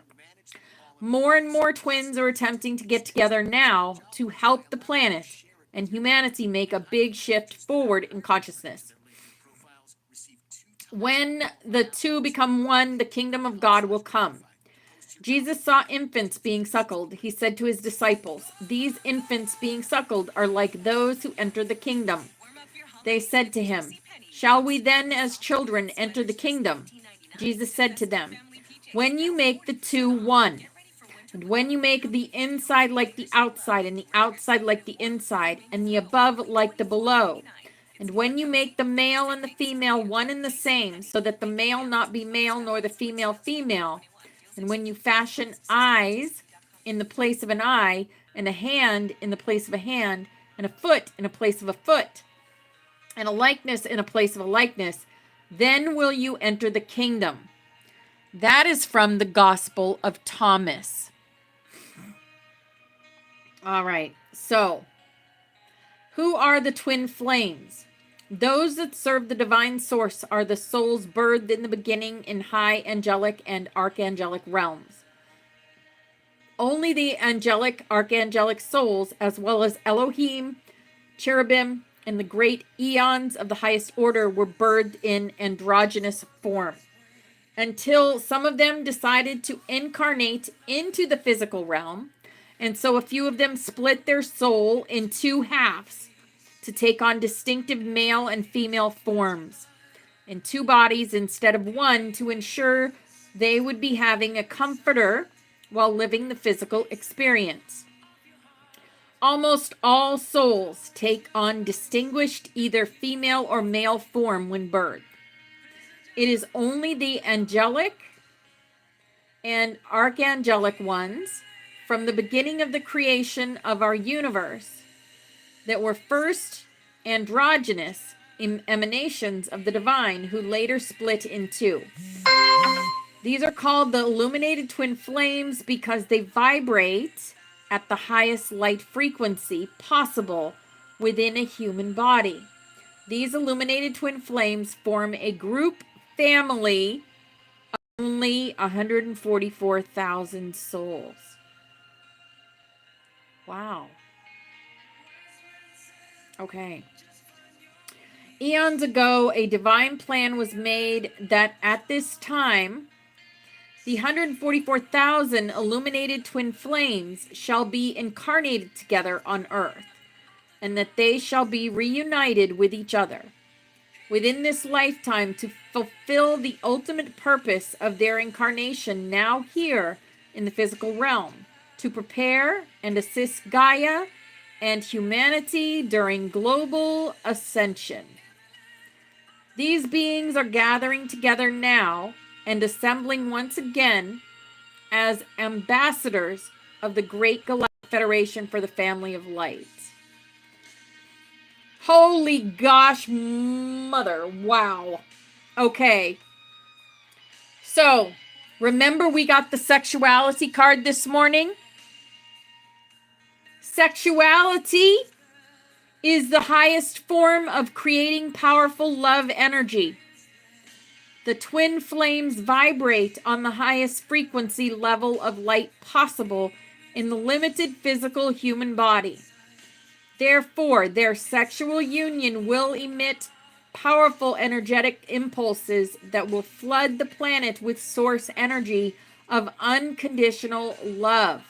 More and more twins are attempting to get together now to help the planet and humanity make a big shift forward in consciousness. When the two become one, the kingdom of God will come. Jesus saw infants being suckled. He said to his disciples, "These infants being suckled are like those who enter the kingdom." They said to him, "Shall we then as children enter the kingdom?" Jesus said to them, "When you make the two one, and when you make the inside like the outside, and the outside like the inside, and the above like the below, And when you make the male and the female one and the same, so that the male not be male nor the female female, and when you fashion eyes in the place of an eye, and a hand in the place of a hand, and a foot in a place of a foot, and a likeness in a place of a likeness, then will you enter the kingdom. That is from the Gospel of Thomas. All right, so who are the twin flames? Those that serve the divine source are the souls birthed in the beginning in high angelic and archangelic realms. Only the angelic, archangelic souls, as well as Elohim, cherubim, and the great eons of the highest order were birthed in androgynous form, until some of them decided to incarnate into the physical realm, and so a few of them split their soul in two halves to take on distinctive male and female forms in two bodies instead of one, to ensure they would be having a comforter while living the physical experience. Almost all souls take on distinguished either female or male form when birthed. It is only the angelic and archangelic ones from the beginning of the creation of our universe that were first androgynous emanations of the divine, who later split in two. These are called the illuminated twin flames because they vibrate at the highest light frequency possible within a human body. These illuminated twin flames form a group family of only 144,000 souls. Wow. Okay. Eons ago, a divine plan was made that at this time, the 144,000 illuminated twin flames shall be incarnated together on earth, and that they shall be reunited with each other within this lifetime to fulfill the ultimate purpose of their incarnation now here in the physical realm, to prepare and assist Gaia and humanity during global ascension. These beings are gathering together now and assembling once again as ambassadors of the Great Galactic Federation for the Family of Light. Holy gosh, mother, wow. Okay. So, remember we got the sexuality card this morning? Sexuality is the highest form of creating powerful love energy. The twin flames vibrate on the highest frequency level of light possible in the limited physical human body. Therefore, their sexual union will emit powerful energetic impulses that will flood the planet with source energy of unconditional love.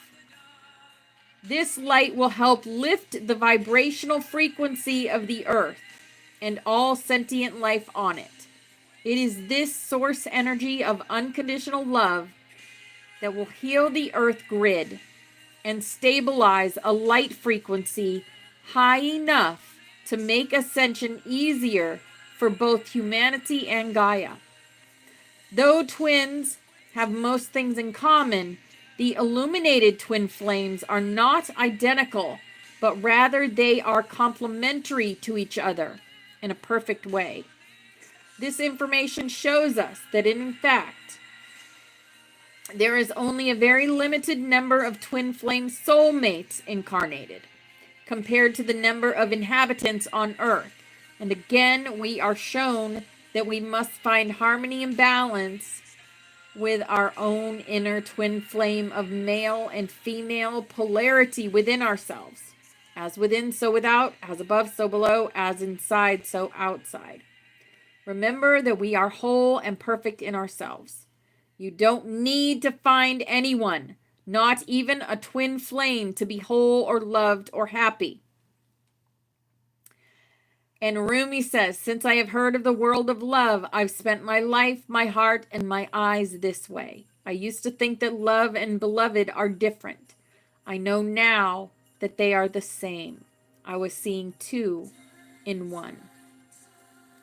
This light will help lift the vibrational frequency of the earth and all sentient life on it. It is this source energy of unconditional love that will heal the earth grid and stabilize a light frequency high enough to make ascension easier for both humanity and Gaia. Though twins have most things in common, the illuminated twin flames are not identical, but rather they are complementary to each other in a perfect way. This information shows us that in fact, there is only a very limited number of twin flame soulmates incarnated compared to the number of inhabitants on Earth. And again, we are shown that we must find harmony and balance with our own inner twin flame of male and female polarity within ourselves. As within, so without, as above, so below, as inside, so outside. Remember that we are whole and perfect in ourselves. You don't need to find anyone, not even a twin flame, to be whole or loved or happy. And Rumi says, since I have heard of the world of love, I've spent my life, my heart, and my eyes this way. I used to think that love and beloved are different. I know now that they are the same. I was seeing two in one.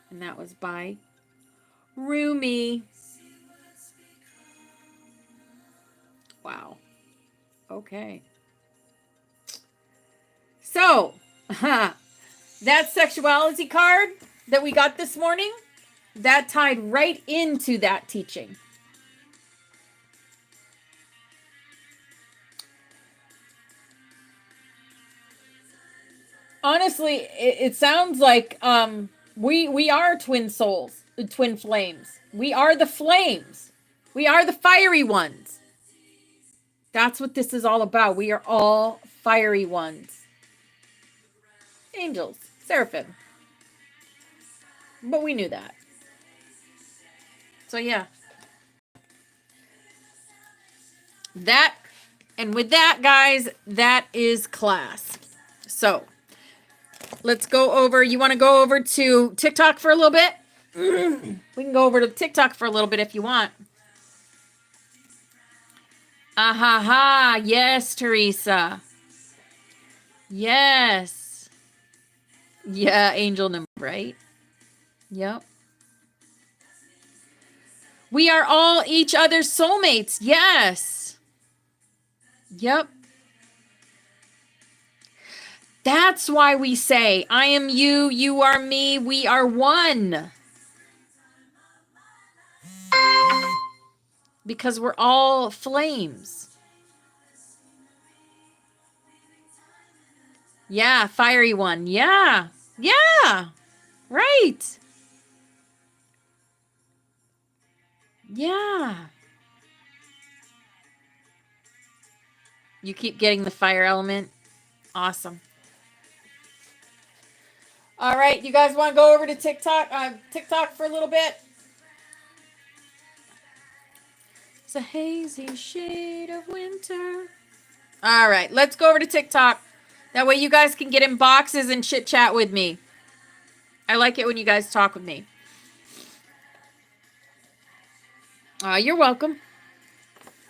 And that was by Rumi. Wow. Okay. So, that sexuality card that we got this morning, that tied right into that teaching. Honestly, it sounds like we are twin souls, twin flames. We are the flames. We are the fiery ones. That's what this is all about. We are all fiery ones. Angels, seraphim. But we knew that. So yeah. That, and with that, guys, that is class. So let's go over. You want to go over to TikTok for a little bit? We can go over to TikTok for a little bit if you want. Ha. Yes, Teresa. Yes. Yeah, angel number, right? Yep. We are all each other's soulmates. Yes. Yep. That's why we say, I am you, you are me, we are one. Because we're all flames. Yeah, fiery one. Yeah. Yeah. Right. Yeah. You keep getting the fire element. Awesome. All right, you guys want to go over to TikTok for a little bit? It's a hazy shade of winter. All right, let's go over to TikTok. That way you guys can get in boxes and chit chat with me. I like it when you guys talk with me. You're welcome.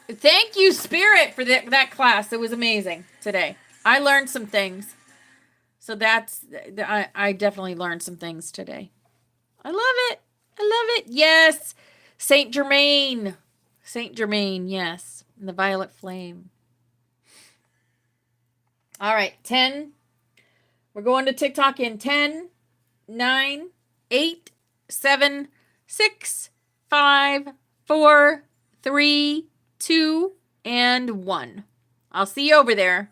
Thank you, Spirit, for that class. It was amazing today. I learned some things. So I definitely learned some things today. I love it. I love it. Yes. Saint Germain. Saint Germain, yes. And the violet flame. All right, 10. We're going to TikTok in 10, 9, 8, 7, 6, 5, 4, 3, 2, and 1. I'll see you over there.